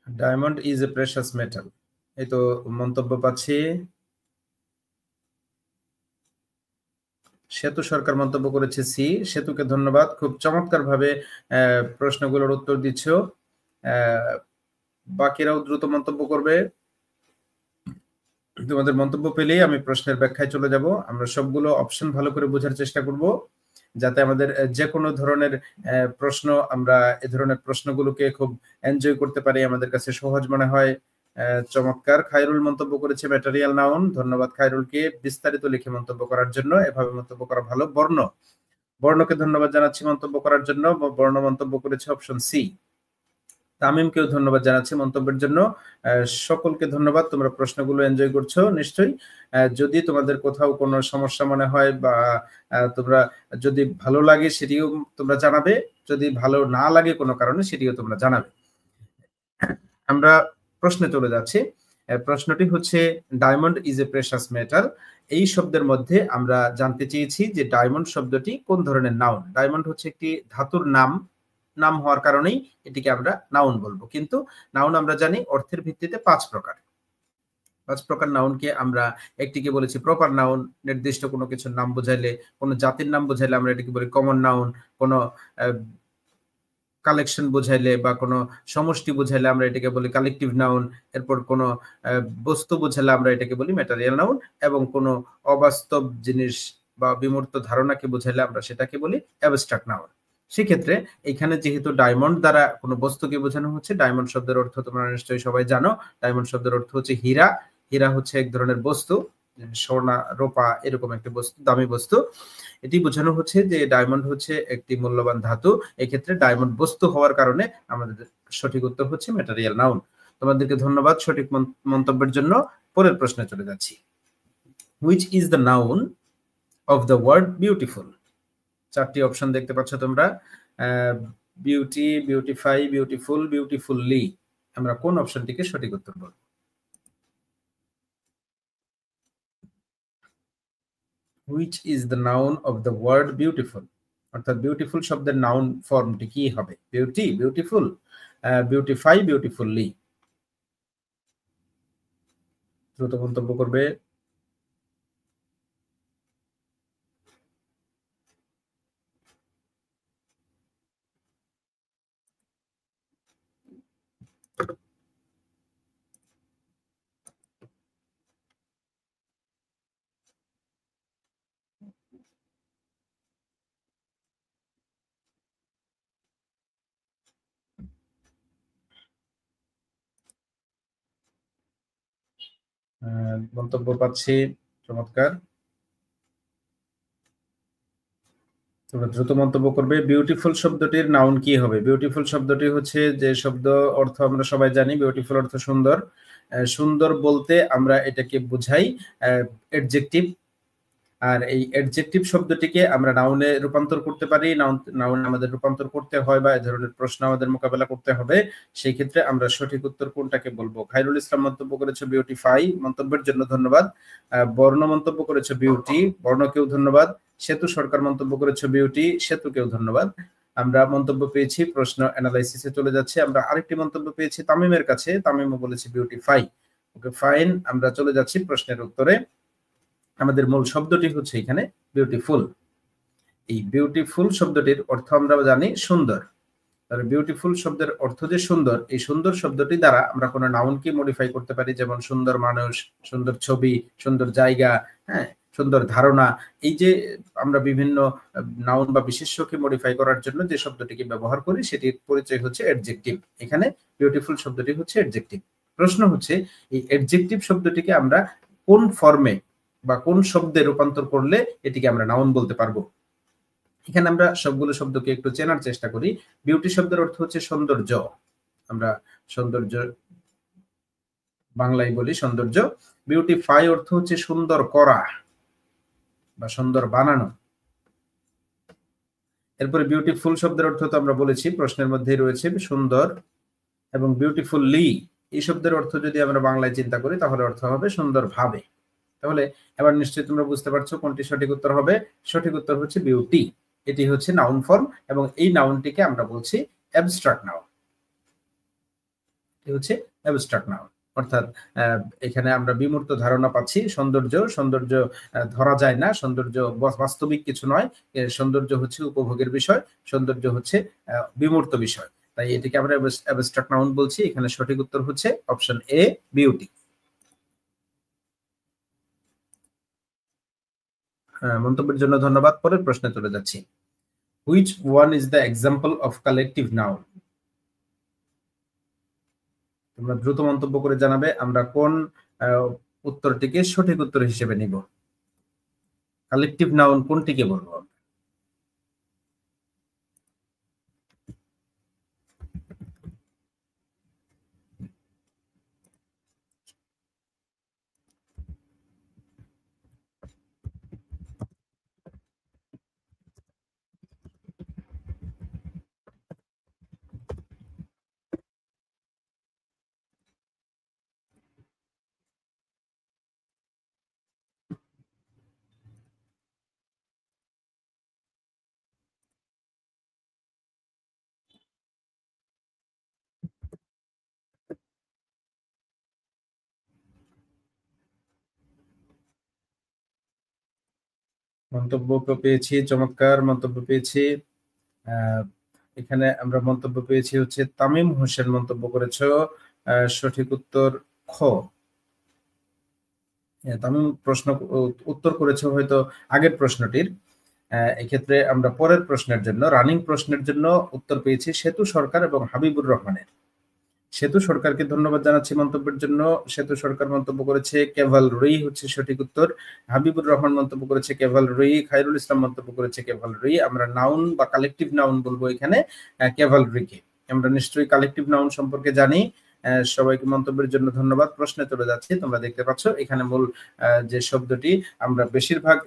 Speaker 1: Diamond is a precious metal. এই তো মন্তব্য পাচ্ছি। সেতু সরকার মন্তব্য করেছে সি। সেতুকে ধন্যবাদ, খুব চমৎকার ভাবে প্রশ্নগুলোর উত্তর দিচ্ছ। বাকিরাও দ্রুত মন্তব্য করবে। তোমাদের মন্তব্য পেলেই আমি প্রশ্নের ব্যাখ্যায় চলে যাব। আমরা সবগুলো অপশন ভালো করে বোঝার চেষ্টা করব, যাতে আমাদের যে কোনো ধরনের প্রশ্ন, আমরা এ ধরনের প্রশ্নগুলোকে খুব এনজয় করতে পারি, আমাদের কাছে সহজ মনে হয়। চমৎকার। খায়রুল মন্তব্য করেছে ম্যাটেরিয়াল নাউন। ধন্যবাদ খায়রুলকে বিস্তারিত লিখে মন্তব্য করার জন্য। এভাবে মন্তব্য করা ভালো। বর্ণকে ধন্যবাদ জানাচ্ছি মন্তব্য করার জন্য। বর্ণ মন্তব্য করেছে অপশন সি। তামিমকেও ধন্যবাদ জানাচ্ছি মন্তব্যের জন্য। সকলকে ধন্যবাদ, তোমরা প্রশ্নগুলো এনজয় করছো নিশ্চয়ই। যদি তোমাদের কোথাও কোনো সমস্যা মনে হয় বা তোমরা যদি ভালো লাগে সেটিও তোমরা জানাবে, যদি ভালো না লাগে কোনো কারণে সেটিও তোমরা জানাবে। আমরা প্রশ্নে চলে যাচ্ছি। প্রশ্নটি হচ্ছে diamond is a precious metal. এই শব্দের মধ্যে আমরা জানতে চেয়েছি যে ডায়মন্ড শব্দটি কোন ধরনের নাউন। ডায়মন্ড হচ্ছে একটি ধাতুর নাম হওয়ার কারণেই এটিকে আমরা নাউন বলবো। কিন্তু নাউন আমরা জানি অর্থের ভিত্তিতে 5 প্রকার। 5 প্রকার নাউনকে আমরা একটিকে বলেছি প্রপার নাউন, নির্দিষ্ট কোনো কিছুর নাম বোঝাইলে, কোনো জাতির নাম বোঝাইলে আমরা এটাকে বলি কমন নাউন, কোনো কালেকশন বোঝাইলে বা কোনো সমষ্টি বোঝাইলে আমরা এটাকে বলি কালেকটিভ নাউন। এরপর কোনো বস্তু বোঝালে আমরা এটাকে বলি ম্যাটেরিয়াল নাউন, এবং কোনো অবাস্তব জিনিস বা বিমূর্ত ধারণাকে বোঝাইলে আমরা সেটাকে বলি অ্যাবস্ট্রাক্ট নাউন। সেক্ষেত্রে এখানে যেহেতু ডায়মন্ড দ্বারা কোনো বস্তুকে বোঝানো হচ্ছে, ডায়মন্ড শব্দের অর্থ তোমরা নিশ্চয়ই সবাই জানো। ডায়মন্ড শব্দের অর্থ হচ্ছে হীরা। হীরা হচ্ছে এক ধরনের বস্তু, সোনা, রূপা, এরকম একটি বস্তু, দামি বস্তু। এটি বোঝানো হচ্ছে যে ডায়মন্ড হচ্ছে একটি মূল্যবান ধাতু। এক্ষেত্রে ডায়মন্ড বস্তু হওয়ার কারণে আমাদের সঠিক উত্তর হচ্ছে ম্যাটেরিয়াল নাউন। তোমাদেরকে ধন্যবাদ সঠিক মন্তব্যের জন্য। পরের প্রশ্নে চলে যাচ্ছি। Which is the noun of the word beautiful? 4টি অপশন দেখতে পাচ্ছ তোমরা। Beauty, beautify, beautiful, beautifully. আমরা কোন অপশনটিকে সঠিক উত্তর বলব? Which is the noun of the word beautiful? অর্থাৎ বিউটিফুল শব্দের নাউন ফর্মটি কি হবে? বিউটি, বিউটিফুল, বিউটিফাই, বিউটিফুললি। দ্রুত মন্তব্য করবে। মন্তব্য পাচ্ছি। চমৎকার। তোমরা দ্রুত মন্তব্য করবে। বিউটিফুল শব্দটির নাউন কি হবে? বিউটিফুল শব্দটি হচ্ছে যে শব্দ অর্থ আমরা সবাই জানি। বিউটিফুল অর্থ সুন্দর। সুন্দর বলতে আমরা এটাকে বুঝাই অ্যাডজেক্টিভ। আর এই অ্যাডজেক্টিভ শব্দটিকে আমরা নাউনে রূপান্তর করতে পারি। নাউন আমাদের রূপান্তর করতে হয় বা এই ধরনের প্রশ্ন আমাদের মোকাবেলা করতে হবে। সেই ক্ষেত্রে আমরা সঠিক উত্তর কোনটাকে বলবো? খায়রুল ইসলাম মন্তব্য করেছে বিউটিফাই। মন্তব্যের জন্য ধন্যবাদ। বর্ণ মন্তব্য করেছে বিউটি। বর্ণকেও ধন্যবাদ। সেতু সরকার মন্তব্য করেছে বিউটি। সেতুকেও ধন্যবাদ। আমরা মন্তব্য পেয়েছি। প্রশ্ন অ্যানালাইসিসে চলে যাচ্ছে। আমরা আরেকটি মন্তব্য পেয়েছি তামিমের কাছে। তামিমও বলেছে বিউটিফাই। ওকে, ফাইন। আমরা চলে যাচ্ছি প্রশ্নের উত্তরে। আমাদের মূল শব্দটি হচ্ছে এখানে বিউটিফুল। এই বিউটিফুল শব্দটির অর্থ আমরা জানি সুন্দর। তাহলে বিউটিফুল শব্দের অর্থ যে সুন্দর, এই সুন্দর শব্দটি দ্বারা আমরা কোনো নাউনকে মডিফাই করতে পারি, যেমন সুন্দর মানুষ, সুন্দর ছবি, সুন্দর জায়গা, হ্যাঁ, সুন্দর ধারণা। এই যে আমরা বিভিন্ন নাউন বা বিশেষ্যকে মডিফাই করার জন্য যে শব্দটিকে ব্যবহার করি, সেটির পরিচয় হচ্ছে অ্যাডজেক্টিভ। এখানে বিউটিফুল শব্দটি হচ্ছে অ্যাডজেক্টিভ। প্রশ্ন হচ্ছে এই অ্যাডজেক্টিভ শব্দটিকে আমরা কোন ফর্মে বা কোন শব্দে রূপান্তর করলে এটিকে আমরা নাউন বলতে পারবো? এখানে আমরা সবগুলো শব্দকে একটু চেনার চেষ্টা করি। বিউটি শব্দের অর্থ হচ্ছে সৌন্দর্য। আমরা সৌন্দর্য বাংলায় বলি সৌন্দর্য। বিউটিফাই অর্থ হচ্ছে সুন্দর করা বা সুন্দর বানানো। এরপরে বিউটিফুল শব্দের অর্থ তো আমরা বলেছি, প্রশ্নের মধ্যেই রয়েছে সুন্দর, এবং বিউটিফুলি এই শব্দের অর্থ যদি আমরা বাংলায় চিন্তা করি তাহলে অর্থ হবে সুন্দর ভাবে। তাহলে এবার নিশ্চয়ই তোমরা বুঝতে পারছো কোনটি সঠিক উত্তর হবে। সঠিক উত্তর হচ্ছে বিউটি। এটি হচ্ছে নাউন ফর্ম এবং এই নাউনটিকে আমরা বলছি অ্যাবস্ট্রাক্ট নাউন। এটি হচ্ছে অ্যাবস্ট্রাক্ট নাউন, অর্থাৎ এখানে আমরা বিমূর্ত ধারণা পাচ্ছি। সৌন্দর্য ধরা যায় না, সৌন্দর্য বাস্তবিক কিছু নয়, সৌন্দর্য হচ্ছে উপভোগের বিষয়, সৌন্দর্য হচ্ছে বিমূর্ত বিষয়। তাই এটিকে আমরা অ্যাবস্ট্রাক্ট নাউন বলছি। এখানে সঠিক উত্তর হচ্ছে অপশন এ, বিউটি। মন্তব্যের জন্য ধন্যবাদ। পরের প্রশ্নে চলে যাচ্ছি। Which one is the example of collective noun? তোমরা দ্রুত মন্তব্য করে জানাবে আমরা কোন উত্তরটিকে সঠিক উত্তর হিসেবে নিব। কালেকটিভ নাউন কোনটিকে বলবো? মন্তব্য পেয়েছি, চমৎকার মন্তব্য পেয়েছি। এখানে আমরা মন্তব্য পেয়েছি হচ্ছে তামিম হোসেন মন্তব্য করেছো সঠিক উত্তর খ। তামিম প্রশ্ন উত্তর করেছো হয়তো আগের প্রশ্নটির। এক্ষেত্রে আমরা পরের প্রশ্নের জন্য, রানিং প্রশ্নের জন্য উত্তর পেয়েছি সেতু সরকার এবং হাবিবুর রহমানের। সেতু সরকারকে ধন্যবাদ জানাচ্ছি মন্তব্যের জন্য। সেতু সরকার মন্তব্য করেছে ক্যাভালরি হচ্ছে সঠিক উত্তর। হাবিবুর রহমান মন্তব্য করেছে ক্যাভালরি। খায়রুল ইসলাম মন্তব্য করেছে ক্যাভালরি। আমরা নাউন বা কালেকটিভ নাউন বলবো এখানে ক্যাভালরিকে। আমরা নিশ্চয়ই কালেকটিভ নাউন সম্পর্কে জানি। সবাইকে মন্তব্যের জন্য ধন্যবাদ। প্রশ্নে চলে যাচ্ছি। তোমরা দেখতে পাচ্ছ এখানে মূল যে শব্দটি আমরা বেশিরভাগ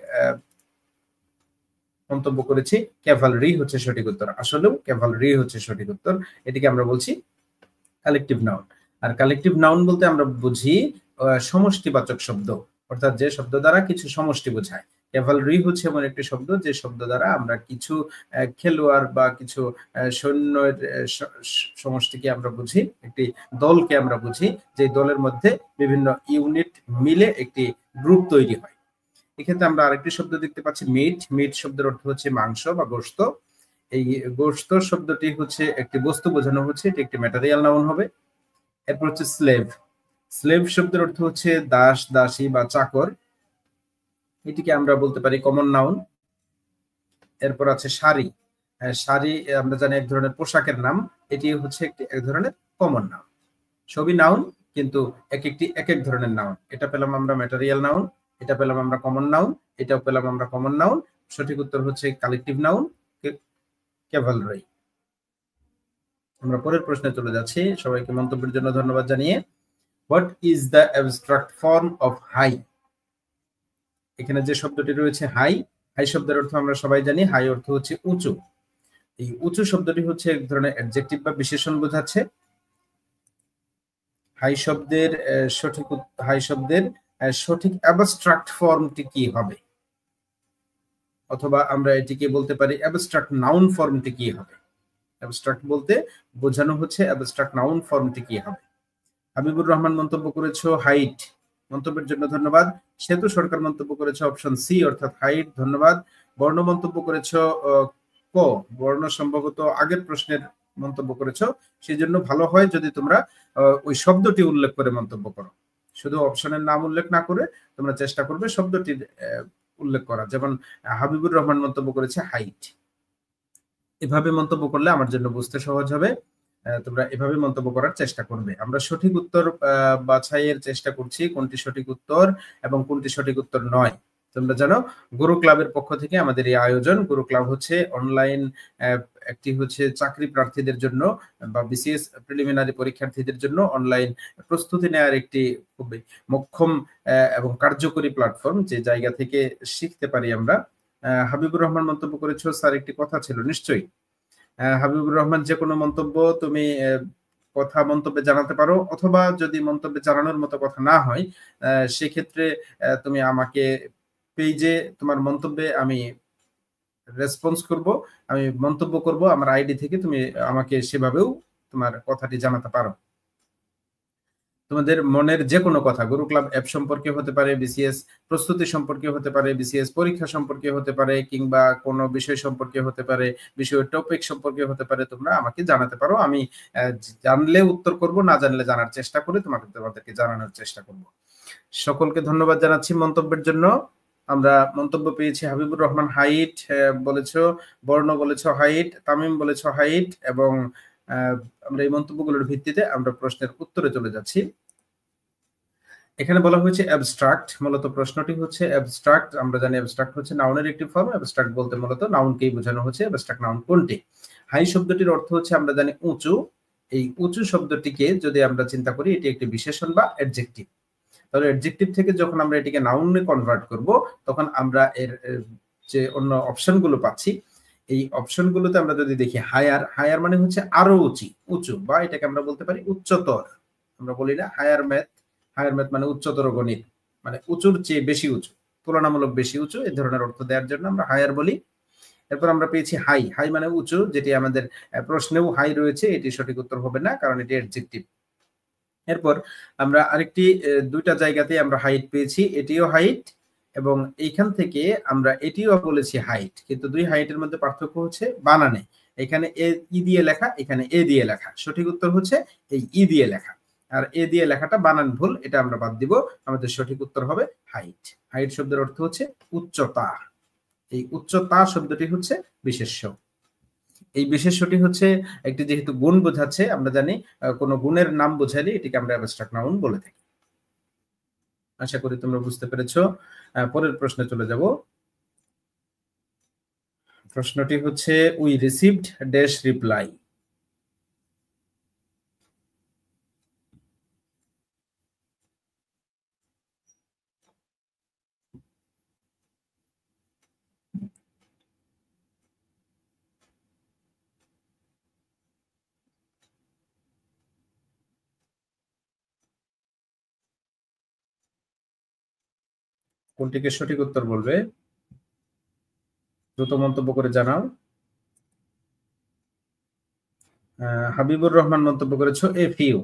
Speaker 1: মন্তব্য করেছি ক্যাভালরি হচ্ছে সঠিক উত্তর। আসলেও ক্যাভালরি হচ্ছে সঠিক উত্তর। এটিকে আমরা বলছি কালেকটিভ নাউন। আর কালেকটিভ নাউন বলতে আমরা বুঝি সমষ্টিবাচক শব্দ, অর্থাৎ যে শব্দ দ্বারা কিছু সমষ্টি বোঝায়। ক্যাভালরি হচ্ছে এমন একটি শব্দ যে শব্দ দ্বারা আমরা কিছু খেলোয়াড় বা কিছু সৈন্যের সমষ্টিকে আমরা বুঝি, একটি দলকে আমরা বুঝি, যে দলের মধ্যে বিভিন্ন ইউনিট মিলে একটি গ্রুপ তৈরি হয়। এক্ষেত্রে আমরা আরেকটি শব্দ দেখতে পাচ্ছি মিট। মিট শব্দের অর্থ হচ্ছে মাংস বা গোশত। এই গোশত শব্দটি হচ্ছে একটি বস্তু বোঝানো হচ্ছে, এটি একটি ম্যাটেরিয়াল নাউন হবে। এরপর হচ্ছে স্লেভ। স্লেভ শব্দের অর্থ হচ্ছে দাস, দাসী বা চাকর। এটিকে আমরা বলতে পারি কমন নাউন। এরপর আছে শাড়ি। শাড়ি আমরা জানি এক ধরনের পোশাকের নাম, এটি হচ্ছে এক ধরনের কমন নাউন। সবই নাউন কিন্তু এক এক ধরনের নাউন। এটা পেলাম আমরা ম্যাটেরিয়াল নাউন, এটা পেলাম আমরা কমন নাউন, এটাও পেলাম আমরা কমন নাউন। সঠিক উত্তর হচ্ছে কালেকটিভ নাউন ক্যাভালরি। আমরা পরের প্রশ্নে চলে যাচ্ছি। সবাইকে মন্তব্যের জন্য ধন্যবাদ জানিয়ে। What is the abstract form of high? এখানে যে শব্দটি রয়েছে হাই, হাই শব্দের অর্থ আমরা সবাই জানি। হাই অর্থ হচ্ছে উঁচু। এই উঁচু শব্দটি হচ্ছে এক ধরনের অ্যাডজেক্টিভ বা বিশেষণ বোঝাচ্ছে। হাই শব্দের সঠিক অ্যাবস্ট্রাক্ট ফর্মটি কি হবে? অথবা আমরা এটিকে বলতে পারি অ্যাবস্ট্রাক্ট নাউন ফর্মটি কি হবে? অ্যাবস্ট্রাক্ট বলতে বোঝানো হচ্ছে অ্যাবস্ট্রাক্ট নাউন ফর্মটি কি হবে? হাবিবুর রহমান মন্তব্য করেছো হাইট। মন্তব্যের জন্য ধন্যবাদ। সেতু সরকার মন্তব্য করেছে অপশন সি অর্থাৎ হাইট। ধন্যবাদ। বর্ণ মন্তব্য করেছো ক। বর্ণ সম্ভবত আগের প্রশ্নের মন্তব্য করেছো, সেই জন্য ভালো হয় যদি তোমরা ওই শব্দটি উল্লেখ করে মন্তব্য করো। শুধু অপশনের নাম উল্লেখ না করে তোমরা চেষ্টা করবে শব্দটির উল্লেখ করা। যেমন হাবিবুর রহমান মন্তব্য করেছে হাইট। এভাবে মন্তব্য করলে আমার জন্য বুঝতে সহজ হবে। তোমরা এভাবে মন্তব্য করার চেষ্টা করবে। আমরা সঠিক উত্তর বাছাইয়ের চেষ্টা করছি, কোনটি সঠিক উত্তর এবং কোনটি সঠিক উত্তর নয়। তোমরা জানো গুরু ক্লাবের পক্ষ থেকে আমাদের এই আয়োজন। গুরু ক্লাব হচ্ছে অনলাইন একটি হচ্ছে চাকরি প্রার্থীদের জন্য বা বিসিএস প্রিলিমিনারি পরীক্ষার্থীদের জন্য অনলাইন প্রস্তুতি নেওয়ার একটি খুবই মোক্ষম এবং কার্যকরী প্ল্যাটফর্ম, যে জায়গা থেকে শিখতে পারি আমরা হাবিবুর রহমান মন্তব্য করেছো, স্যার একটি কথা ছিল। নিশ্চয়ই হাবিবুর রহমান, যে কোনো মন্তব্য তুমি কথা মন্তব্যে জানাতে পারো, অথবা যদি মন্তব্যে জানানোর মতো কথা না হয় সেক্ষেত্রে তুমি আমাকে পেজে তোমার মন্তব্যে আমি রেসপন্স করব, আমি মন্তব্য করব আমার আইডি থেকে, তুমি আমাকে সেভাবেও তোমার কথাটি জানাতে পারো। তোমাদের মনের যে কোনো কথা গুরু ক্লাব অ্যাপ সম্পর্কে হতে পারে, বিসিএস প্রস্তুতি সম্পর্কে হতে পারে, বিসিএস পরীক্ষা সম্পর্কে হতে পারে, কিংবা কোনো বিষয় সম্পর্কে হতে পারে, বিষয়ের টপিক সম্পর্কে হতে পারে, তোমরা আমাকে জানাতে পারো। আমি জানলে উত্তর করব, না জানলে জানার চেষ্টা করে তোমাদেরকে জানানোর চেষ্টা করব। সকলকে ধন্যবাদ জানাচ্ছি মন্তব্যের জন্য। আমরা মন্তব্য পেয়েছি হাবিবুর রহমান হাইট বলেছো, বর্ণ বলেছো হাইট, তামিম বলেছো হাইট, এবং আমরা এই মন্তব্যগুলোর ভিত্তিতে আমরা প্রশ্নের উত্তরে চলে যাচ্ছি। এখানে বলা হয়েছে অ্যাবস্ট্রাক্ট, মূলত প্রশ্নটি হচ্ছে অ্যাবস্ট্রাক্ট। আমরা জানি অ্যাবস্ট্রাক্ট হচ্ছে নাউনের একটি ফর্ম, অ্যাবস্ট্রাক্ট বলতে মূলত নাউনকেই বোঝানো হচ্ছে। অ্যাবস্ট্রাক্ট নাউন কোনটি? হাই শব্দটির অর্থ হচ্ছে আমরা জানি উঁচু। এই উঁচু শব্দটিকে যদি আমরা চিন্তা করি, এটি একটি বিশেষণ বা অ্যাডজেক্টিভ। তাহলে অ্যাডজেক্টিভ থেকে যখন আমরা এটিকে নাউনে কনভার্ট করব, তখন আমরা এর যে অন্য অপশনগুলো পাচ্ছি, এই অপশনগুলোতে আমরা যদি দেখি হায়ার, হায়ার মানে হচ্ছে আরো উঁচু, বা এটাকে আমরা বলতে পারি উচ্চতর। আমরা বলি না হায়ার ম্যাথ, হায়ার ম্যাথ মানে উচ্চতর গণিত, মানে উঁচুর চেয়ে বেশি উঁচু, তুলনামূলক বেশি উঁচু, এই ধরনের অর্থ দেওয়ার জন্য আমরা হায়ার বলি। এরপর আমরা পেয়েছি হাই, হাই মানে উঁচু, যেটি আমাদের প্রশ্নেও হাই রয়েছে, এটি সঠিক উত্তর হবে না, কারণ এটি অ্যাডজেক্টিভ। এরপর আমরা আরেকটি দুইটা জায়গাতে আমরা হাইট পেয়েছি, এটিও হাইট, এবং এইখান থেকে আমরা এটিও বলেছি হাইট, কিন্তু দুই হাইটের মধ্যে পার্থক্য হচ্ছে বানানে। এখানে ই দিয়ে লেখা, এখানে এ দিয়ে লেখা। সঠিক উত্তর হচ্ছে এই ই দিয়ে লেখা, আর এ দিয়ে লেখাটা বানান ভুল, এটা আমরা বাদ দিব। আমাদের সঠিক উত্তর হবে হাইট। হাইট শব্দের অর্থ হচ্ছে উচ্চতা। এই উচ্চতা শব্দটি হচ্ছে বিশেষ্য। এই বিশেষ্যটি হচ্ছে একটি, যেহেতু গুণ বোঝাচ্ছে, আমরা জানি কোনো গুণের নাম বোঝালে এটিকে আমরা অ্যাবস্ট্রাক্ট নাউন বলে থাকি। আশা করি তোমরা বুঝতে পেরেছো। পরের প্রশ্নে চলে যাব। প্রশ্নটি হচ্ছে উই রিসিভড ড্যাশ রিপ্লাই। কোনটিকে সঠিক উত্তর বলবে? দ্রুত মন্তব্য করে জানাও। হাবিবুর রহমান মন্তব্য করেছো এ ফিউ।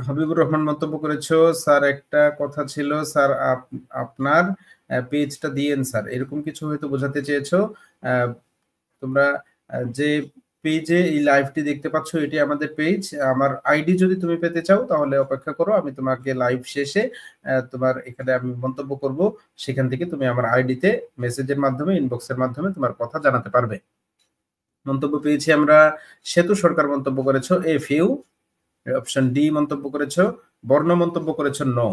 Speaker 1: হাবিবুর রহমান মন্তব্য করেছো, স্যার একটা কথা ছিল স্যার, আপনার পেজটা দিয়েন স্যার, এরকম কিছু হয়তো বোঝাতে চেয়েছো। তোমরা যে পেজে এই লাইভটি দেখতে পাচ্ছ, এটি আমাদের পেজ। আমার আইডি যদি তুমি পেতে চাও তাহলে অপেক্ষা করো, আমি তোমাকে লাইভ শেষে তোমার এখানে আমি মন্তব্য করব, সেখান থেকে তুমি আমার আইডিতে মেসেজের মাধ্যমে, ইনবক্সের মাধ্যমে তোমার কথা জানাতে পারবে। মন্তব্য পেয়েছি আমরা সেতু সরকার মন্তব্য করেছো এ ফিউ। অপশন ডি মন্তব্য করেছো। বর্ণ মন্তব্য করেছো নো।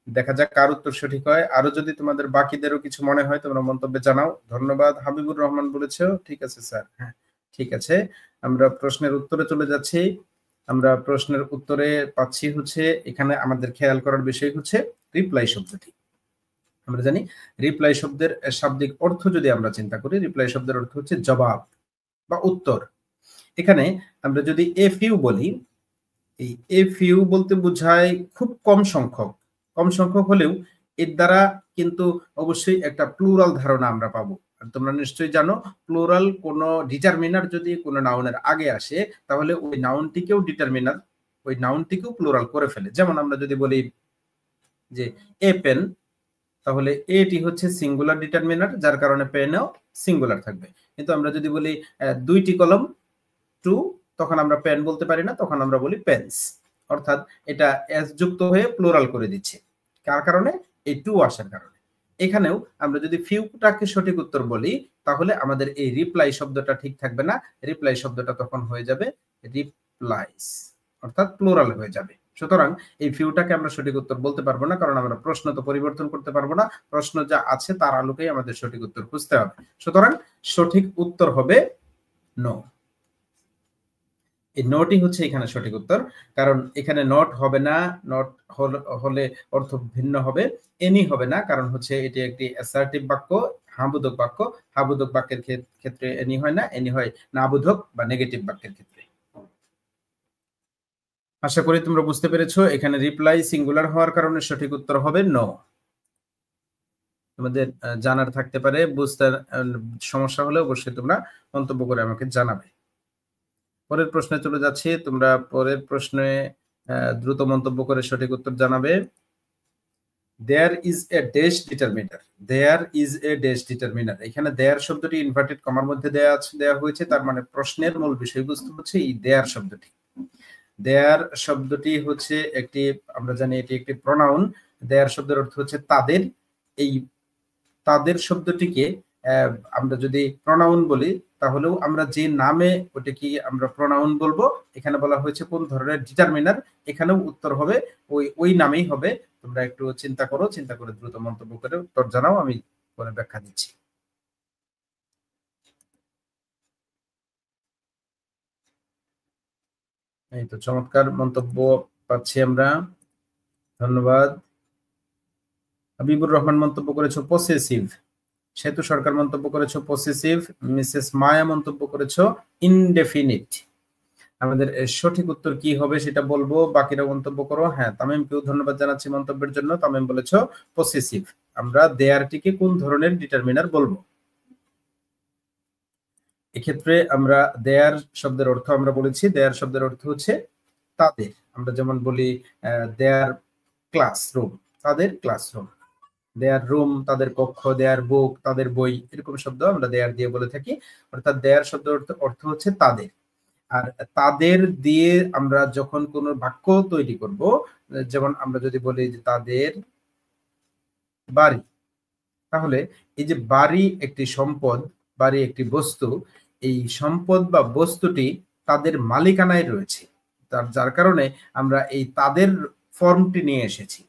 Speaker 1: দেখা যাক কার উত্তর সঠিক হয়। আরো যদি তোমাদের বাকিদেরও কিছু মনে হয় তোমরা মন্তব্যে জানাও। ধন্যবাদ। হাবিবুর রহমান বলেছো ঠিক আছে স্যার, হ্যাঁ ঠিক আছে। আমরা প্রশ্নের উত্তরে চলে যাচ্ছি। আমরা প্রশ্নের উত্তরে পাচ্ছি হচ্ছে, এখানে আমাদের খেয়াল করার বিষয় হচ্ছে রিপ্লাই শব্দটি। আমরা জানি রিপ্লাই শব্দের শাব্দিক অর্থ যদি আমরা চিন্তা করি, রিপ্লাই শব্দের অর্থ হচ্ছে জবাব বা উত্তর। এখানে আমরা যদি এ ফিউ বলি, এই এ ফিউ বলতে বোঝায় খুব কম সংখ্যক হলেও এর দ্বারা কিন্তু অবশ্যই একটা প্লুরাল ধারণা আমরা পাবো। তোমরা নিশ্চয়ই জানো, প্লুরাল কোন ডিটারমিনার যদি কোনো নাউনের আগে আসে, তাহলে ওই নাউনটিকেও ওই নাউনটিকেও প্লুরাল করে ফেলে। যেমন আমরা যদি বলি যে এ পেন, তাহলে এটি হচ্ছে সিঙ্গুলার ডিটারমিনার, যার কারণে পেনও সিঙ্গুলার থাকবে। কিন্তু আমরা যদি বলি দুইটি কলম টু, তখন আমরা পেন বলতে পারি না, তখন আমরা বলি পেন্স। অর্থাৎ এটা এস যুক্ত হয়ে প্লুরাল করে দিচ্ছে। কার কারণে? এই টু আসার কারণে। এখানেও আমরা যদি ফিউটাকে সঠিক উত্তর বলি, তাহলে আমাদের এই রিপ্লাই শব্দটা ঠিক থাকবে না। রিপ্লাই শব্দটা তখন হয়ে যাবে রিপ্লাইস, অর্থাৎ প্লুরাল হয়ে যাবে। সুতরাং এই ফিউটাকে আমরা সঠিক উত্তর বলতে পারবো না, কারণ আমরা প্রশ্ন তো পরিবর্তন করতে পারবো না। প্রশ্ন যা আছে তার আলোকেই আমাদের সঠিক উত্তর খুঁজতে হবে। সুতরাং সঠিক উত্তর হবে নো। এই নটি হচ্ছে এখানে সঠিক উত্তর, কারণ এখানে নট হবে না, নট হলে অর্থ ভিন্ন হবে। এনি হবে না, কারণ হচ্ছে এটি একটি অ্যাসার্টিভ বাক্য, হাবোধক বাক্য। হাবোধক বাক্যের ক্ষেত্রে এনি হয় না, এনি হয় নাবোধক বা নেগেটিভ বাক্যের ক্ষেত্রে। আশা করি তোমরা বুঝতে পেরেছো। এখানে রিপ্লাই সিঙ্গুলার হওয়ার কারণে সঠিক উত্তর হবে নো। তোমাদের জানার থাকতে পারে, বুঝতে সমস্যা হলে অবশ্যই তোমরা মন্তব্য করে আমাকে জানাবে। পরের প্রশ্নে চলে যাচ্ছি। তোমরা পরের প্রশ্নে দ্রুত মন্তব্য করে সঠিক উত্তর জানাবে। There is a dash determiner. There is a dash determiner. এখানে দেয়ার শব্দটি ইনভার্টেড কমার মধ্যে দেয়া হয়েছে, তার মানে প্রশ্নের মূল বিষয়বস্তু হচ্ছে এই দেয়ার শব্দটি। দেয়ার শব্দটি হচ্ছে একটি, আমরা জানি এটি একটি প্রোনাউন। দেয়ার শব্দের অর্থ হচ্ছে তাদের। এই তাদের শব্দটিকে আমরা যদি প্রোনাউন বলি, তাহলেও আমরা যে নামে ওটাকে আমরা প্রোনাউন বলবো, এখানে বলা হয়েছে কোন ধরনের ডিটারমিনার, এখানেও উত্তর হবে ওই নামেই হবে। তোমরা একটু চিন্তা করো, চিন্তা করে দ্রুত মন্তব্য করে উত্তর জানাও, আমি পরে ব্যাখ্যা দিচ্ছি। এই তো চমৎকার মন্তব্য পাচ্ছি আমরা, ধন্যবাদ। হাবিবুর রহমান মন্তব্য করেছো পসেসিভ। সেতু সরকার মন্তব্য করেছো পসেসিভ। মিসেস মায়া মন্তব্য করেছো ইনডেফিনিট। আমাদের সঠিক উত্তর কি হবে সেটা বলবো, বাকিরা মন্তব্য করো। হ্যাঁ, তামিমকেও ধন্যবাদ জানাচ্ছি মন্তব্যের জন্য। তামিম বলেছো পসেসিভ। আমরা দেয়ারটিকে কোন ধরনের ডিটারমিনার বলবো? এক্ষেত্রে আমরা দেয়ার শব্দের অর্থ আমরা বলেছি, দেয়ার শব্দের অর্থ হচ্ছে তাদের। আমরা যেমন বলি দেয়ার ক্লাসরুম, তাদের ক্লাসরুম। দেয়ার রুম, তাদের কক্ষ। দেয়ার বুক, তাদের বই। এরকম শব্দ আমরা দেয়ার দিয়ে বলে থাকি। অর্থাৎ দেয়ার শব্দের অর্থ হচ্ছে তাদের। আর তাদের দিয়ে আমরা যখন কোনো বাক্য তৈরি করব, যেমন আমরা যদি বলি যে তাদের বাড়ি, তাহলে এই যে বাড়ি একটি সম্পদ, বাড়ি একটি বস্তু, এই সম্পদ বা বস্তুটি তাদের মালিকানায় রয়েছে। যার কারণে আমরা এই তাদের ফর্মটি নিয়ে এসেছি।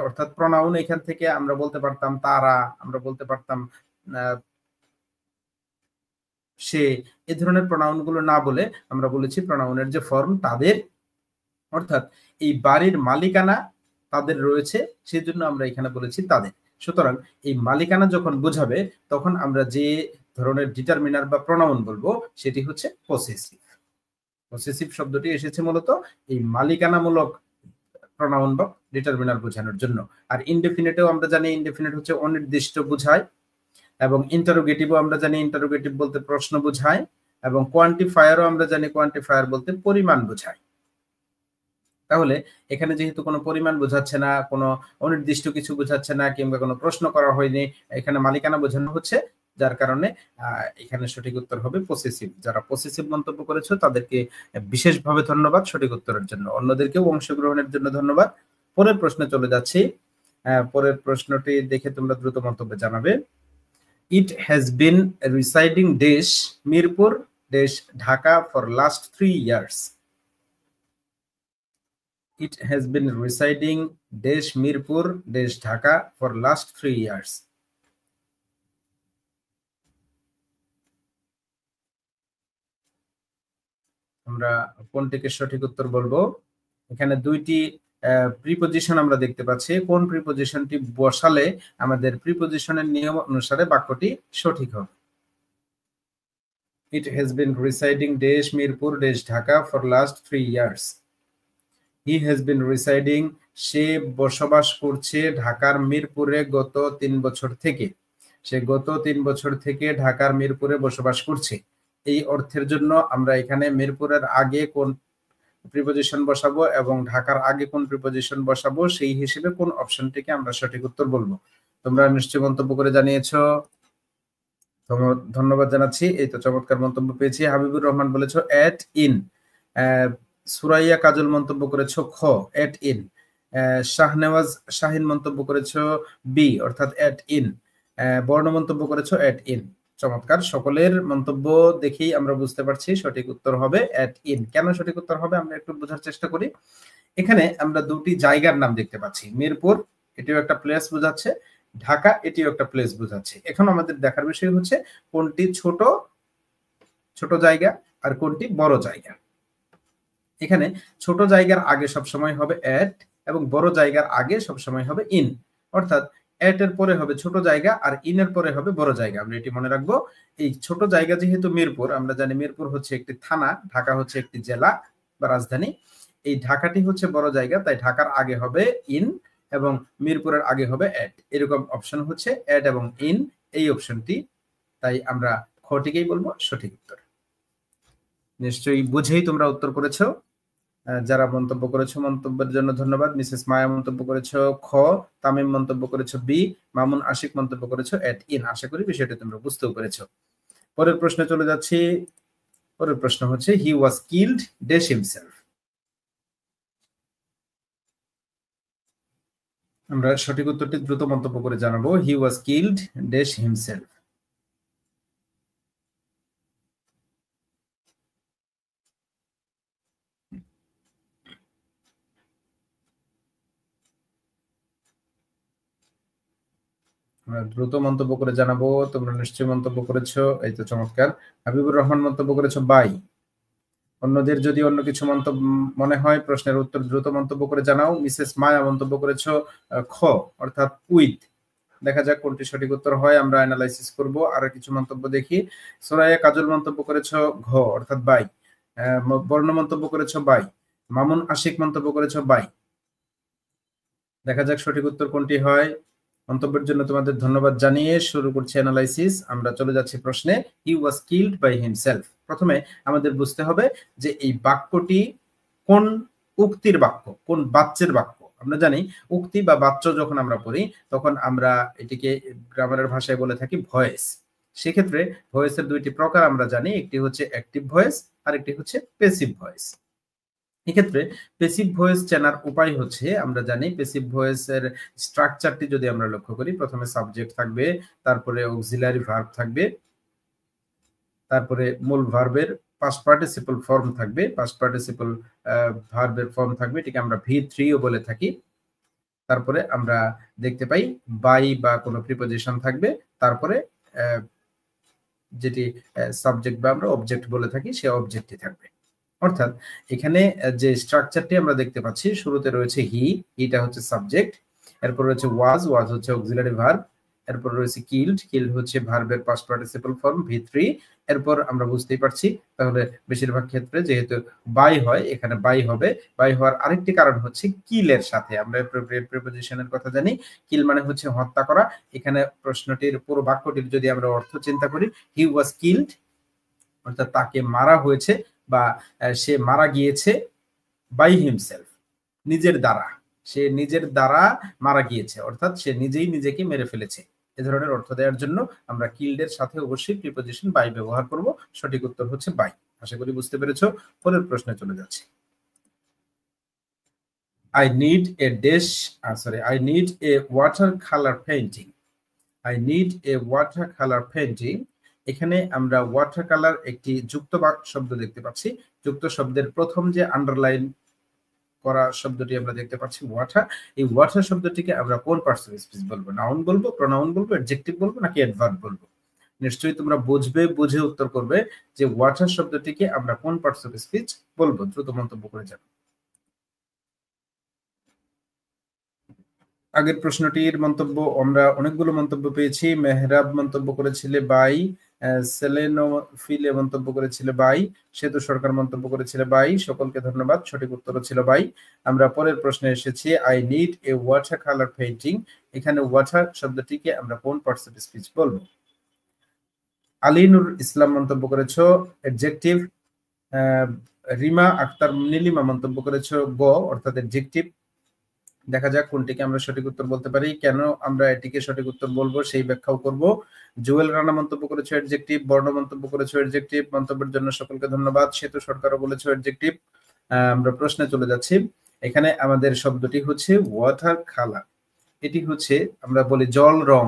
Speaker 1: অর্থাৎ প্রোনাউন এখান থেকে আমরা বলতে পারতাম তারা, আমরা বলতে পারতাম সে। এই ধরনের প্রোনাউন গুলো না বলে আমরা বলেছি প্রোনাউনের যে ফর্ম তাদের, অর্থাৎ এই বাড়ির মালিকানা তাদের রয়েছে, সেজন্য আমরা এখানে বলেছি তাদের। সুতরাং এই মালিকানা যখন বোঝাবে, তখন আমরা যে ধরনের ডিটারমিনার বা প্রোনাউন বলবো সেটি হচ্ছে পসেসিভ। পসেসিভ শব্দটি এসেছে মূলত এই মালিকানামূলক প্রোনাউন বা ডিটারমিনার বোঝানোর জন্য। আর ইনডেফিনিটেও আমরা জানি ইনডেফিনিট হচ্ছে অনির্দিষ্ট বোঝায়, এবং ইন্টারোগেটিভও আমরা জানি ইন্টারোগেটিভ বলতে প্রশ্ন বোঝায়, এবং কোয়ান্টিফায়ারও আমরা জানি কোয়ান্টিফায়ার বলতে পরিমাণ বোঝায়। তাহলে এখানে যেহেতু কোনো পরিমাণ বোঝাচ্ছে না, কোনো অনির্দিষ্ট কিছু বোঝাচ্ছে না, কিংবা কোনো প্রশ্ন করা হয়নি, এখানে মালিকানা বোঝানো হচ্ছে, যার কারণে এখানে সঠিক উত্তর হবে পসেসিভ। যারা পসেসিভ মন্তব্য করেছো তাদেরকে বিশেষভাবে ধন্যবাদ সঠিক উত্তরের জন্য, অন্যদেরকেও অংশগ্রহণের জন্য ধন্যবাদ। পরের প্রশ্নে চলে যাচ্ছি। পরের প্রশ্নটি দেখে তোমরা দ্রুত মন্তব্য জানাবে। It has been residing dash Mirpur dash Dhaka for last 3 years. It has been residing dash Mirpur dash Dhaka for last 3 years. আমরা কোনটিকে সঠিক উত্তর বলবো? এখানে দুইটি প্রিপজিশন আমরা দেখতে পাচ্ছি। কোন প্রিপজিশনটি বসালে আমাদের প্রিপজিশনের নিয়ম অনুসারে বাক্যটি সঠিক হবে? It has been residing dash Mirpur dash Dhaka for last 3 years. He has been residing, সে বসবাস করছে ঢাকার মিরপুরে গত 3 বছর থেকে। সে গত 3 বছর থেকে ঢাকার মিরপুরে বসবাস করছে। এই অর্থের জন্য আমরা এখানে মিরপুরের আগে কোন প্রিপজিশন বসাবো এবং ঢাকার আগে কোন প্রিপজিশন বসাবো, সেই হিসেবে কোন অপশনটিকে আমরা সঠিক উত্তর বলবো। তোমরা নিশ্চয়ই মন্তব্য করে জানিয়েছো, ধন্যবাদ জানাচ্ছি। এই তো চমৎকার মন্তব্য পেয়েছি। হাবিবুর রহমান বলেছো এট ইন। সুরাইয়া কাজল মন্তব্য করেছো খ, এট ইন। শাহনেওয়াজ শাহিন মন্তব্য করেছো বি, অর্থাৎ এট ইন। বর্ণ মন্তব্য করেছো এট ইন। চমৎকার, সকলের মন্তব্য দেখেই আমরা বুঝতে পারছি সঠিক উত্তর হবে এট ইন। কেন সঠিক উত্তর হবে আমরা একটু বোঝার চেষ্টা করি। এখানে আমরা দুটি জায়গার নাম দেখতে পাচ্ছি, মিরপুর এটিও একটা প্লেস বোঝাচ্ছে, ঢাকা এটিও একটা প্লেস বোঝাচ্ছে। এখন আমাদের দেখার বিষয় হচ্ছে কোনটি ছোট ছোট জায়গা আর কোনটি বড় জায়গা। এখানে ছোট জায়গার আগে সবসময় হবে এট এবং বড় জায়গার আগে সবসময় হবে ইন, অর্থাৎ এট এর পরে হবে ছোট জায়গা আর ইন এর পরে হবে বড় জায়গা। আমরা এটি মনে রাখবো। এই ছোট জায়গা যেহেতু মিরপুর, আমরা জানি মিরপুর হচ্ছে একটি থানা, ঢাকা হচ্ছে একটি জেলা বা রাজধানী। এই ঢাকাটি হচ্ছে বড় জায়গা, তাই ঢাকার আগে হবে ইন এবং মিরপুরের আগে হবে এট। এরকম অপশন হচ্ছে এট এবং ইন, এই অপশনটি। তাই আমরা খটিকেই বলবো সঠিক উত্তর। নিশ্চয়ই বুঝেই তোমরা উত্তর করেছো। যারা মন্তব্য করেছো মন্তব্যের জন্য ধন্যবাদ। মিসেস মায়া মন্তব্য করেছো খ, তামিম মন্তব্য করেছো বি, মামুন আশিক মন্তব্য করেছো এট ইন। আশা করি বিষয়টি তোমরা বুঝতেও পেরেছো। পরের প্রশ্নে চলে যাচ্ছি। পরের প্রশ্ন হচ্ছে হি ওয়াজ কিলড ড্যাশ হিমসেলফ। আমরা সঠিক উত্তরটি দ্রুত মন্তব্য করে জানাবো। হি ওয়াজ কিলড ড্যাশ হিমসেলফ। দ্রুত মন্তব্য করে জানাবো। তোমরা নিশ্চয়ই মন্তব্য করেছো, এই তো চমৎকার। হাবিবুর রহমান মন্তব্য করেছো বাই। অন্যদের যদি অন্য কিছু মন্তব্য মনে হয় প্রশ্নের উত্তর দ্রুত মন্তব্য করে জানাও। মিসেস মায়া মন্তব্য করেছো খ, অর্থাৎ উইথ। দেখা যাক কোনটি সঠিক উত্তর হয়, আমরা অ্যানালাইসিস করব। আর কিছু মন্তব্য দেখি। সোরাইয়া কাজল মন্তব্য করেছো ঘ, অর্থাৎ বাই। বর্ণ মন্তব্য করেছো বাই। মামুন আশিক মন্তব্য করেছো বাই। দেখা যাক সঠিক উত্তর কোনটি হয়। মন্তব্যের জন্য তোমাদের ধন্যবাদ জানিয়ে শুরু করছি অ্যানালাইসিস। আমরা চলে যাচ্ছি প্রশ্নে। হি ওয়াজ কিলড বাই হিমসেলফ। প্রথমে আমাদের বুঝতে হবে যে এই বাক্যটি কোন উক্তির বাক্য, কোন বাচ্যের বাক্য। আমরা জানি উক্তি বা বাচ্য যখন আমরা পড়ি তখন আমরা এটিকে গ্রামারের ভাষায় বলে থাকি ভয়েস। সেক্ষেত্রে ভয়েসের দুইটি প্রকার আমরা জানি, একটি হচ্ছে অ্যাক্টিভ ভয়েস আর একটি হচ্ছে প্যাসিভ ভয়েস। এক্ষেত্রে প্যাসিভ ভয়েস চেনার উপায় হচ্ছে, আমরা জানি প্যাসিভ ভয়েসের স্ট্রাকচারটি যদি আমরা লক্ষ্য করি, প্রথমে সাবজেক্ট থাকবে, তারপরে অক্সিলারি ভার্ব থাকবে, তারপরে মূল ভার্বের পাস্ট পার্টিসিপল ফর্ম থাকবে, পাস্ট পার্টিসিপল ভার্বের ফর্ম থাকবে, এটাকে আমরা V3 ও বলে থাকি। তারপরে আমরা দেখতে পাই বাই বা কোনো প্রিপোজিশন থাকবে, তারপরে যেটি সাবজেক্ট বা আমরা অবজেক্ট বলে থাকি সে অবজেক্টই থাকবে। অর্থাৎ এখানে যে স্ট্রাকচারটি আমরা দেখতে পাচ্ছি, শুরুতে রয়েছে হি, এটা হচ্ছে সাবজেক্ট, এরপর রয়েছে ওয়াজ, ওয়াজ হচ্ছে অক্সিলারি ভার্ব, এরপর রয়েছে কিল্ড, কিল্ড হচ্ছে ভার্বের পাস্ট পার্টিসিপল ফর্ম V3। এরপর আমরা বুঝতেই পারছি তাহলে বেশিরভাগ ক্ষেত্রে যেহেতু বাই হয়, এখানে বাই হবে। বাই হওয়ার আরেকটি কারণ হচ্ছে কিলের সাথে। আমরা প্রিপোজিশনের কথা জানি, কিল মানে হচ্ছে হত্যা করা। এখানে প্রশ্নটির পুরো বাক্যটির যদি আমরা অর্থ চিন্তা করি, হি ওয়াজ কিলড অর্থাৎ তাকে মারা হয়েছে বা সে মারা গিয়েছে বাই হিমসেলফ, নিজের দ্বারা। সে নিজের দ্বারা মারা গিয়েছে, অর্থাৎ সে নিজেই নিজেকে মেরে ফেলেছে। এ ধরনের অর্থ দেওয়ার জন্য আমরা কিল্ডের সাথে অবশ্যই প্রিপোজিশন বাই ব্যবহার করব। সঠিক উত্তর হচ্ছে বাই। আশা করি বুঝতে পেরেছো। পরের প্রশ্নে চলে যাচ্ছি। I need a I need a watercolor painting. I need a watercolor painting. এখানে আমরা ওয়াটার কালার একটি যুক্ত শব্দ দেখতে পাচ্ছি। যুক্ত শব্দের প্রথম যে আন্ডারলাইন করা শব্দটি আমরা দেখতে পাচ্ছি ওয়াটার। এই ওয়াটার শব্দটিকে আমরা কোন পার্টস অফ স্পিচ বলবো? নাউন বলবো, প্রোনাউন বলবো, অ্যাডজেক্টিভ বলবো নাকি অ্যাডভার্ব বলবো? নিশ্চয়ই তোমরা বুঝবে, বুঝে উত্তর করবে যে ওয়াটার শব্দটিকে আমরা কোন পার্টস অফ স্পিচ বলবো। দ্রুত মন্তব্য করে যাবে। আগের প্রশ্নটির মন্তব্য আমরা অনেকগুলো মন্তব্য পেয়েছি। মেহরাব মন্তব্য করেছিলে বাই, সেলেনো ফিলে মন্তব্য করেছিল বাই, সেতু সরকার মন্তব্য করেছিল বাই। সকলকে ধন্যবাদ, সঠিক উত্তর ছিল বাই। আমরা পরের প্রশ্নে এসেছি। I need a water colour painting. এখানে ওয়াটার শব্দটিকে আমরা কোন পার্টস অফ স্পিচ বলবো? আলিনুর ইসলাম মন্তব্য করেছো অ্যাডজেক্টিভ। রিমা আক্তার নীলিমা মন্তব্য করেছো গ, অর্থাৎ অ্যাডজেক্টিভ। দেখা যাক কোনটিকে আমরা সঠিক উত্তর বলতে পারি, কেন আমরা এটিকে সঠিক উত্তর বলবো সেই ব্যাখ্যাও করব। জুয়েল রানা মন্তব্য করেছো অ্যাডজেক্টিভ, বর্ণ মন্তব্য করেছো অ্যাডজেক্টিভ। মন্তব্যের জন্য সকলকে ধন্যবাদ। সেতু সরকারও বলেছো অ্যাডজেক্টিভ। আমরা প্রশ্নে চলে যাচ্ছি। এখানে আমাদের শব্দটি হচ্ছে ওয়াটার কালার। এটি হচ্ছে আমরা বলি জল রং,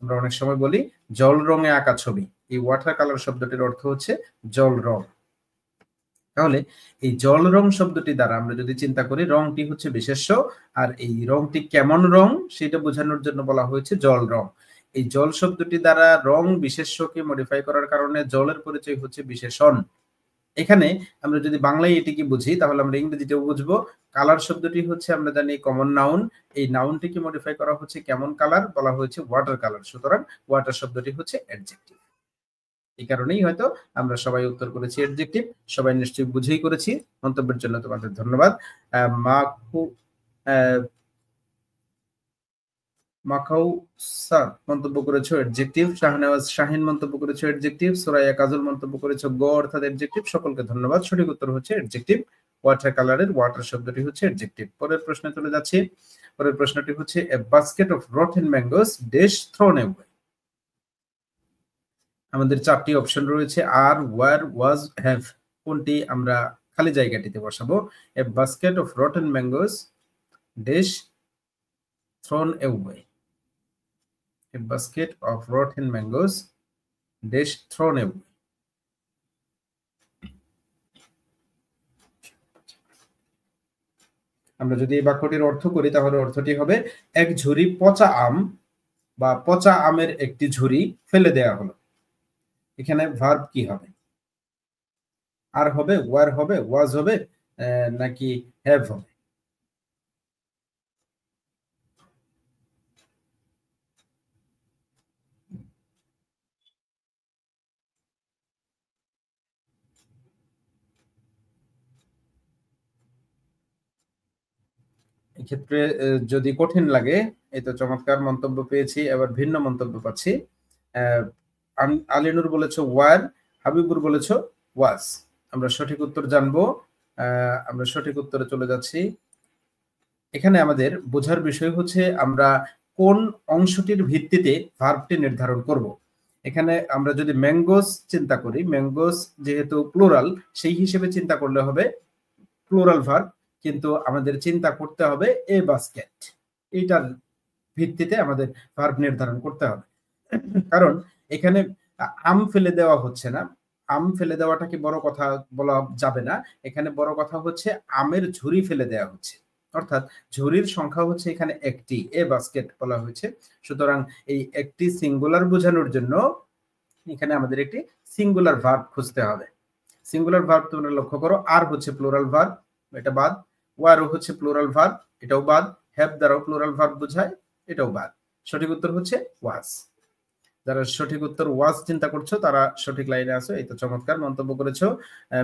Speaker 1: আমরা অনেক সময় বলি জল রঙে আঁকা ছবি। এই ওয়াটার কালার শব্দটির অর্থ হচ্ছে জল রং। তাহলে এই জল রং শব্দটি দ্বারা আমরা যদি চিন্তা করি, রংটি হচ্ছে বিশেষ্য, আর এই রংটি কেমন রং সেটা বোঝানোর জন্য বলা হয়েছে জল রং। এই জল শব্দটি দ্বারা রং বিশেষ্যকে মডিফাই করার কারণে জলের পরিচয় হচ্ছে বিশেষণ। এখানে আমরা যদি বাংলায় এটিকে বুঝি তাহলে আমরা ইংরেজিতেও বুঝবো। কালার শব্দটি হচ্ছে আমরা জানি কমন নাউন, এই নাউনটিকে মডিফাই করা হচ্ছে কেমন কালার, বলা হয়েছে ওয়াটার কালার। সুতরাং ওয়াটার শব্দটি হচ্ছে অ্যাডজেক্টিভ। এই কারণেই হয়তো আমরা সবাই উত্তর করেছি অ্যাডজেক্টিভ। সবাই নিশ্চয়ই বুঝেই করেছি। মন্তব্যের জন্য তোমাদের ধন্যবাদ। মাকাউসা মন্তব্য করেছো অ্যাডজেক্টিভ, শাহনেওয়াজ শাহিন মন্তব্য করেছো অ্যাডজেক্টিভ, সুরাইয়া কাজল মন্তব্য করেছো গ অর্থাৎ অ্যাডজেক্টিভ। সকলকে ধন্যবাদ। সঠিক উত্তর হচ্ছে অ্যাডজেক্টিভ। ওয়াটার কালারের ওয়াটার শব্দটি হচ্ছে অ্যাডজেক্টিভ। পরের প্রশ্নে চলে যাচ্ছি। পরের প্রশ্নটি হচ্ছে a basket of rotten mangoes dash thrown away. আমাদের চারটি অপশন রয়েছে, আর, ওয়ার, ওয়াজ, হ্যাভ। কোনটি আমরা খালি জায়গাটিতে বসাবো? A basket of rotten mangoes dash thrown away. A basket of rotten mangoes dash thrown away. আমরা যদি এই বাক্যটির অর্থ করি তাহলে অর্থটি হবে এক ঝুড়ি পচা আম বা পচা আমের একটি ঝুড়ি ফেলে দেয়া হলো। এখানে ভার্ব কি হবে? আর হবে, ওয়ার হবে, ওয়াজ হবে, নাকি হ্যাভ হবে? এক্ষেত্রে যদি কঠিন লাগে, এই তো চমৎকার মন্তব্য পেয়েছি, এবার ভিন্ন মন্তব্য পাচ্ছি। আলিনুর বলেছো ওয়ার, হাবিবুর বলেছো ওয়াজ। আমরা সঠিক উত্তর জানবো। আমরা সঠিক উত্তরে চলে যাচ্ছি। এখানে আমাদের বোঝার বিষয় হচ্ছে আমরা কোন অংশটির ভিত্তিতে ভার্বটি নির্ধারণ করব। এখানে আমরা যদি ম্যাঙ্গোস চিন্তা করি, ম্যাঙ্গোস যেহেতু প্লুরাল, সেই হিসেবে চিন্তা করলে হবে প্লুরাল ভার্ব, কিন্তু আমাদের চিন্তা করতে হবে এ বাস্কেট, এইটার ভিত্তিতে আমাদের ভার্ব নির্ধারণ করতে হবে। কারণ এখানে আম ফেলে দেওয়া হচ্ছে না, আম ফেলে দেওয়াটাকে বড় কথা বলা যাবে না। এখানে বড় কথা হচ্ছে আমের ঝুড়ি ফেলে দেওয়া হচ্ছে, অর্থাৎ ঝুড়ির সংখ্যা হচ্ছে এখানে একটি, এ বাস্কেট বলা হয়েছে। সুতরাং এই একটি সিঙ্গুলার বোঝানোর জন্য এখানে আমাদের একটি সিঙ্গুলার ভার্ব খুঁজতে হবে। সিঙ্গুলার ভার্ব তোমরা লক্ষ্য করো, আর হচ্ছে প্লুরাল ভার্ব, এটা বাদ। ওয়ারও হচ্ছে প্লুরাল ভার্ব, এটাও বাদ। হ্যাভ দ্বারাও প্লুরাল ভার্ব বোঝায়, এটাও বাদ। সঠিক উত্তর হচ্ছে ওয়াজ। যারা সঠিক উত্তর ওয়াজ চিন্তা করছো তারা সঠিক লাইনে আছো। এই তো চমৎকার মন্তব্য করেছো।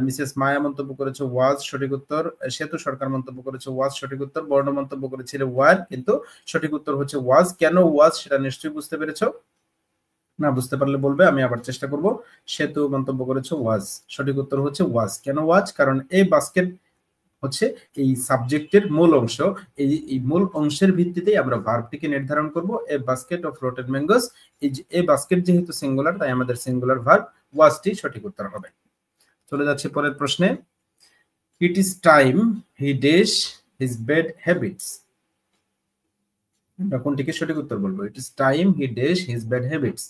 Speaker 1: মিসেস মায়া মন্তব্য করেছো ওয়াজ, সঠিক উত্তর। সেতু সরকার মন্তব্য করেছো ওয়াজ, সঠিক উত্তর। বর্ণ মন্তব্য করেছিল ওয়ার, কিন্তু সঠিক উত্তর হচ্ছে ওয়াজ। কেন ওয়াজ সেটা নিশ্চয়ই বুঝতে পেরেছো। না বুঝতে পারলে বলবে, আমি আবার চেষ্টা করব। সেতু মন্তব্য করেছো ওয়াজ, সঠিক উত্তর হচ্ছে ওয়াজ। কেন ওয়াজ? কারণ এই বাস্কেট হচ্ছে এই সাবজেক্টের মূল অংশ। এই মূল অংশের ভিত্তিতেই আমরা ভার্বটিকে নির্ধারণ করব। এ বাস্কেট অফ রটেন ম্যাঙ্গোস, এই বাস্কেট যেহেতু সিঙ্গুলার তাই আমাদের সিঙ্গুলার ভার্ব ওয়াজটি সঠিক উত্তর হবে। চলে যাচ্ছে পরের প্রশ্নে। ইট is time he dash his bad habits. আমরা কোনটিকে সঠিক উত্তর বলবো? ইট is time he dash his bad habits.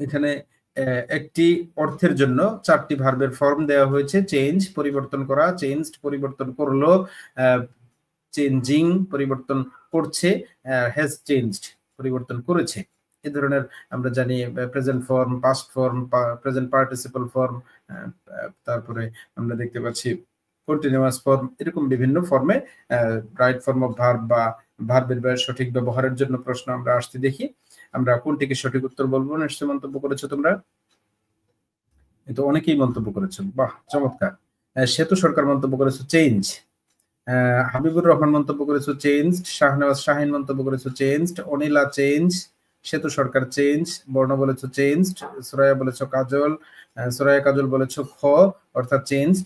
Speaker 1: এখানে একটি অর্থের জন্য চারটি ভার্বের ফর্ম দেওয়া হয়েছে। চেঞ্জ পরিবর্তন করা, চেঞ্জড পরিবর্তন করলো, চেঞ্জিং পরিবর্তন করছে, হ্যাজ চেঞ্জড পরিবর্তন করেছে। এই ধরনের আমরা জানি present form, past form, present participle form, তারপরে আমরা দেখতে পাচ্ছি কন্টিনিউয়াস ফর্ম, এরকম বিভিন্ন ফর্মে রাইট ফর্ম অফ ভার্ব বা ভার্বের সঠিক ব্যবহারের জন্য প্রশ্ন আমরা আসতে দেখি। আমরা কোনটিকে সঠিক উত্তর বলবো নিশ্চয় মন্তব্য করেছো তোমরা। কিন্তু অনেকেই মন্তব্য করেছো, বাহ চমৎকার। সেতু সরকার মন্তব্য করেছো চেঞ্জ, হাবিবুর রহমান মন্তব্য করেছো চেঞ্জড, শাহনেওয়াজ শাহিন মন্তব্য করেছো চেঞ্জড, অনিলা চেঞ্জ, সেতু সরকার চেঞ্জ, বর্ণ বলেছো চেঞ্জড, সুরাইয়া বলেছো কাজল, সুরাইয়া কাজল বলেছো খ অর্থাৎ চেঞ্জড,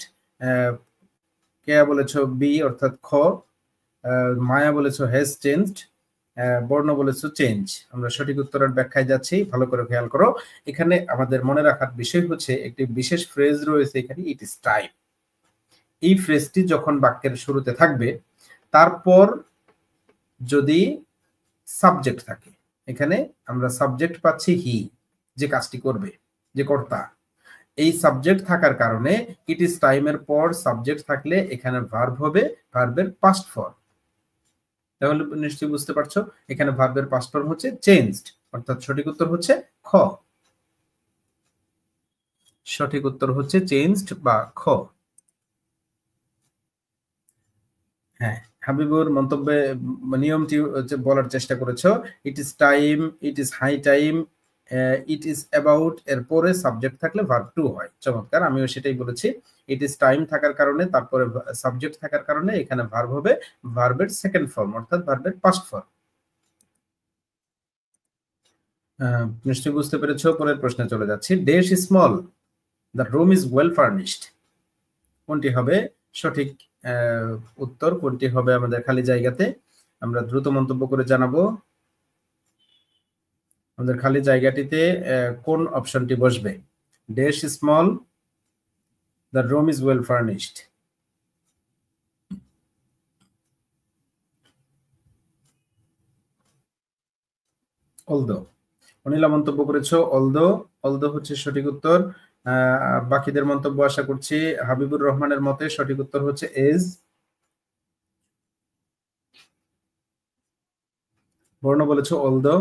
Speaker 1: কেয়া বলেছো বি অর্থাৎ খ, মায়া বলেছো হ্যাজ চেঞ্জড, বর্ণ বলেছো চেঞ্জ। আমরা সঠিক উত্তরের ব্যাখ্যায় যাচ্ছি, ভালো করে খেয়াল করো। এখানে আমাদের মনে রাখার বিষয় হচ্ছে একটি বিশেষ ফ্রেজ রয়েছে এখানে, ইট ইজ টাইম। এই ফ্রেজটি যখন বাক্যের শুরুতে থাকবে, তারপর যদি সাবজেক্ট থাকে, এখানে আমরা সাবজেক্ট পাচ্ছি হি, যে কাজটি করবে, যে কর্তা। এই সাবজেক্ট থাকার কারণে ইট ইজ টাইমের পর সাবজেক্ট থাকলে এখানে ভার্ব হবে ভার্বের পাস্ট ফর্ম। তাহলে নিশ্চয়ই বুঝতে পারছো এখানে ভার্বের পাস্ট ফর্ম হচ্ছে চেঞ্জড, অর্থাৎ সঠিক উত্তর হচ্ছে খ। সঠিক উত্তর হচ্ছে চেঞ্জড বা খ। হ্যাঁ, হাবিবুর মন্তব্যে নিয়মটি বলার চেষ্টা করেছো, it is time, it is high time, it is about এর পরে সাবজেক্ট থাকলে ভার্ব টু হয়। চমৎকার, আমিও সেটাই বলেছি। ইট ইজ টাইম থাকার কারণে তারপরে সাবজেক্ট থাকার কারণে এখানে ভার্ব হবে ভার্বের সেকেন্ড ফর্ম, অর্থাৎ ভার্বের পাস্ট ফর্ম। নিশ্চয়ই বুঝতে পেরেছো। পরের প্রশ্নে চলে যাচ্ছি। Dash small, the room is well furnished. কোনটি হবে সঠিক উত্তর, কোনটি হবে আমাদের খালি জায়গাতে? আমরা দ্রুত মন্তব্য করে জানাবো। আমাদের খালি জায়গাটিতে কোন অপশনটি বসবে? Dash small, the room is well furnished. Although. Anila মন্তব্য করেছো অলদো। অলদো হচ্ছে সঠিক উত্তর। বাকিদের মন্তব্য আশা করছি। হাবিবুর রহমানের মতে সঠিক উত্তর হচ্ছে এজ। বর্ণ বলেছো অলদো।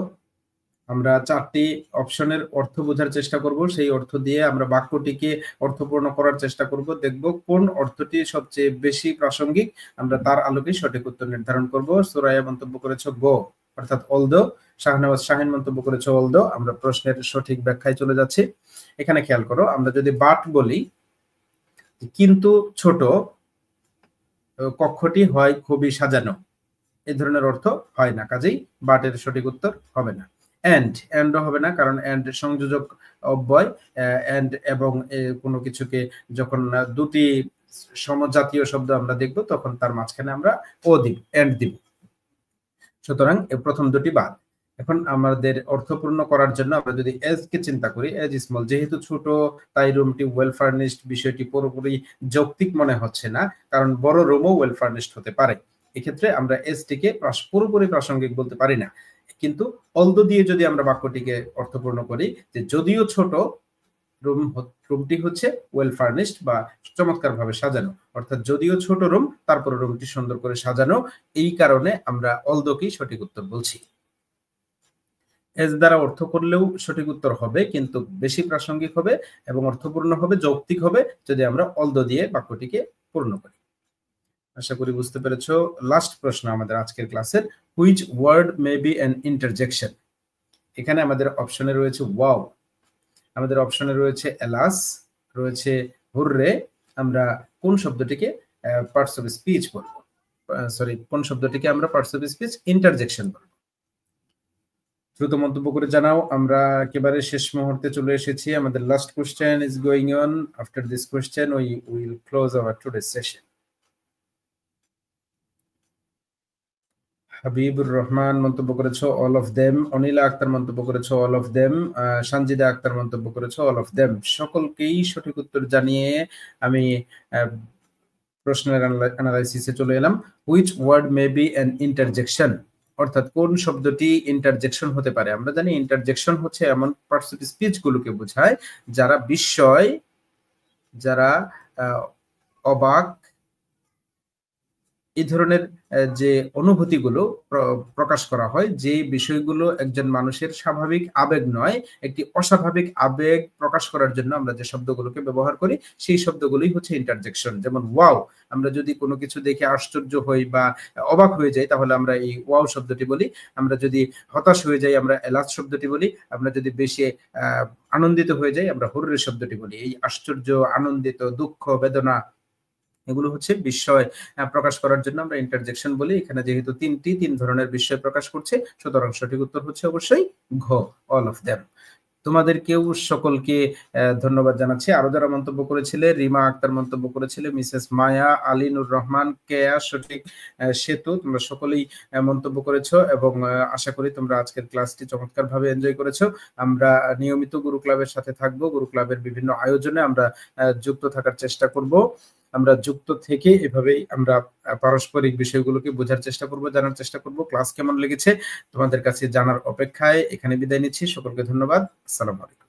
Speaker 1: আমরা চারটি অপশনের অর্থ বোঝার চেষ্টা করব, সেই অর্থ দিয়ে আমরা বাক্যটিকে অর্থপূর্ণ করার চেষ্টা করব, দেখব কোন অর্থটি সবচেয়ে বেশি প্রাসঙ্গিক, আমরা তার আলোকে সঠিক উত্তর নির্ধারণ করব। সুরাইয়া মন্তব্য করেছো গো, অর্থাৎ অলদো। শাহনওয়াজ শাহিন মন্তব্য করেছো অলদো। আমরা প্রশ্নের সঠিক ব্যাখ্যায় চলে যাচ্ছি। এখানে খেয়াল করো, আমরা যদি বাট বলি কিন্তু ছোট, কক্ষটি হয় খুবই সাজানো, এই ধরনের অর্থ হয় না, কাজেই বাটের সঠিক উত্তর হবে না। এন্ডও হবে না, কারণ এন্ড সংযোজক অব্যয়। এন্ড এবং কোনো কিছুকে যখন দুটি সমজাতীয় শব্দ আমরা দেখব তখন তার মাঝখানে আমরা ও দিব, এন্ড দিব। সুতরাং প্রথম দুটি বাদ। এখন আমাদের অর্থপূর্ণ করার জন্য আমরা যদি এজ কে চিন্তা করি, এজ স্মল, যেহেতু ছোট তাই রুমটি ওয়েল ফার্নিশড বিষয়টি পুরোপুরি যৌক্তিক মনে হচ্ছে না, কারণ বড় রুমও ওয়েল ফার্নিশড হতে পারে। এক্ষেত্রে আমরা এজটিকে পুরোপুরি প্রাসঙ্গিক বলতে পারি না। কিন্তু অলদো দিয়ে যদি আমরা বাক্যটিকে অর্থপূর্ণ করি, যে যদিও ছোট, রুমটি হচ্ছে ওয়েল ফার্নিশড বা চমৎকার ভাবে সাজানো, অর্থাৎ যদিও ছোট রুম তারপরে রুমটি সুন্দর করে সাজানো, এই কারণে আমরা অলদোকেই সঠিক উত্তর বলছি। এজ দ্বারা অর্থ করলেও সঠিক উত্তর হবে, কিন্তু বেশি প্রাসঙ্গিক হবে এবং অর্থপূর্ণ হবে, যৌক্তিক হবে যদি আমরা অলদো দিয়ে বাক্যটিকে পূর্ণ করি। আশা করি বুঝতে পেরেছো। লাস্ট প্রশ্ন আমাদের আজকের ক্লাসের, which word may be an interjection. এখানে আমাদের অপশনে রয়েছে ওয়াও, আমাদের অপশনে রয়েছে এলাস, রয়েছে হুররে। আমরা কোন শব্দটিকে পার্টস অফ স্পিচ বলবো? সরি, কোন শব্দটিকে আমরা পার্টস অফ স্পিচ ইন্টারজেকশন বলবো? দ্রুত মন্তব্য করে জানাও। আমরা একেবারে শেষ মুহূর্তে চলে এসেছি। আমাদের last question is going on. After this question we will close our today session. Habibur Rahman মন্তব্য করেছো all of them. Anila Akter মন্তব্য করেছো all of them. Sanjida Akter মন্তব্য করেছো অল অফ দেম। সকলকেই সঠিক উত্তর জানিয়ে আমি প্রশ্নের অ্যানালাইসিসে চলে এলাম। Which word may be an interjection, অর্থাৎ কোন শব্দটি ইন্টারজেকশন হতে পারে? আমরা জানি ইন্টারজেকশন হচ্ছে এমন পার্টস অফ স্পিচ গুলোকে বোঝায় যারা বিস্ময়, যারা অবাক, এই ধরনের যে অনুভূতিগুলো প্রকাশ করা হয়, যে বিষয়গুলো একজন মানুষের স্বাভাবিক আবেগ নয়, একটি অস্বাভাবিক আবেগ প্রকাশ করার জন্য আমরা যে শব্দগুলোকে ব্যবহার করি সেই শব্দগুলোই হচ্ছে ইন্টারজেকশন। যেমন ওয়াও, আমরা যদি কোনো কিছু দেখে আশ্চর্য হই বা অবাক হয়ে যাই তাহলে আমরা এই ওয়াও শব্দটি বলি। আমরা যদি হতাশ হয়ে যাই আমরা এলাচ শব্দটি বলি। আমরা যদি বেশি আনন্দিত হয়ে যাই আমরা হুররে শব্দটি বলি। এই আশ্চর্য, আনন্দিত, দুঃখ, বেদনা, এগুলো হচ্ছে বিস্ময় প্রকাশ করার জন্য আমরা ইন্টারজেকশন বলি। এখানে যেহেতু তিন ধরনের বিস্ময় প্রকাশ করছে, সুতরাং সঠিক উত্তর হচ্ছে অবশ্যই ঘ, অল অফ দেম। তোমাদেরকেও সকলকে ধন্যবাদ জানাচ্ছি। আরো যারা মন্তব্য করেছিলে, রিমা আক্তার মন্তব্য করেছিলে, মিসেস মায়া, আলিনুর রহমান, কেয়া, সঠিক সেতু, তোমরা সকলেই মন্তব্য করেছো এবং আশা করি তোমরা আজকের ক্লাসটি চমৎকার ভাবে এনজয় করেছো। আমরা নিয়মিত গুরু ক্লাবের সাথে থাকবো, গুরু ক্লাবের বিভিন্ন আয়োজনে আমরা যুক্ত থাকার চেষ্টা করব। আমরা যুক্ত থেকে এভাবেই আমরা পারস্পরিক বিষয়গুলোকে বোঝার চেষ্টা করব, জানার চেষ্টা করব। ক্লাস কেমন লেগেছে তোমাদের কাছে জানার অপেক্ষায় এখানে বিদায় নিচ্ছি। সকলকে ধন্যবাদ। আসসালামু আলাইকুম।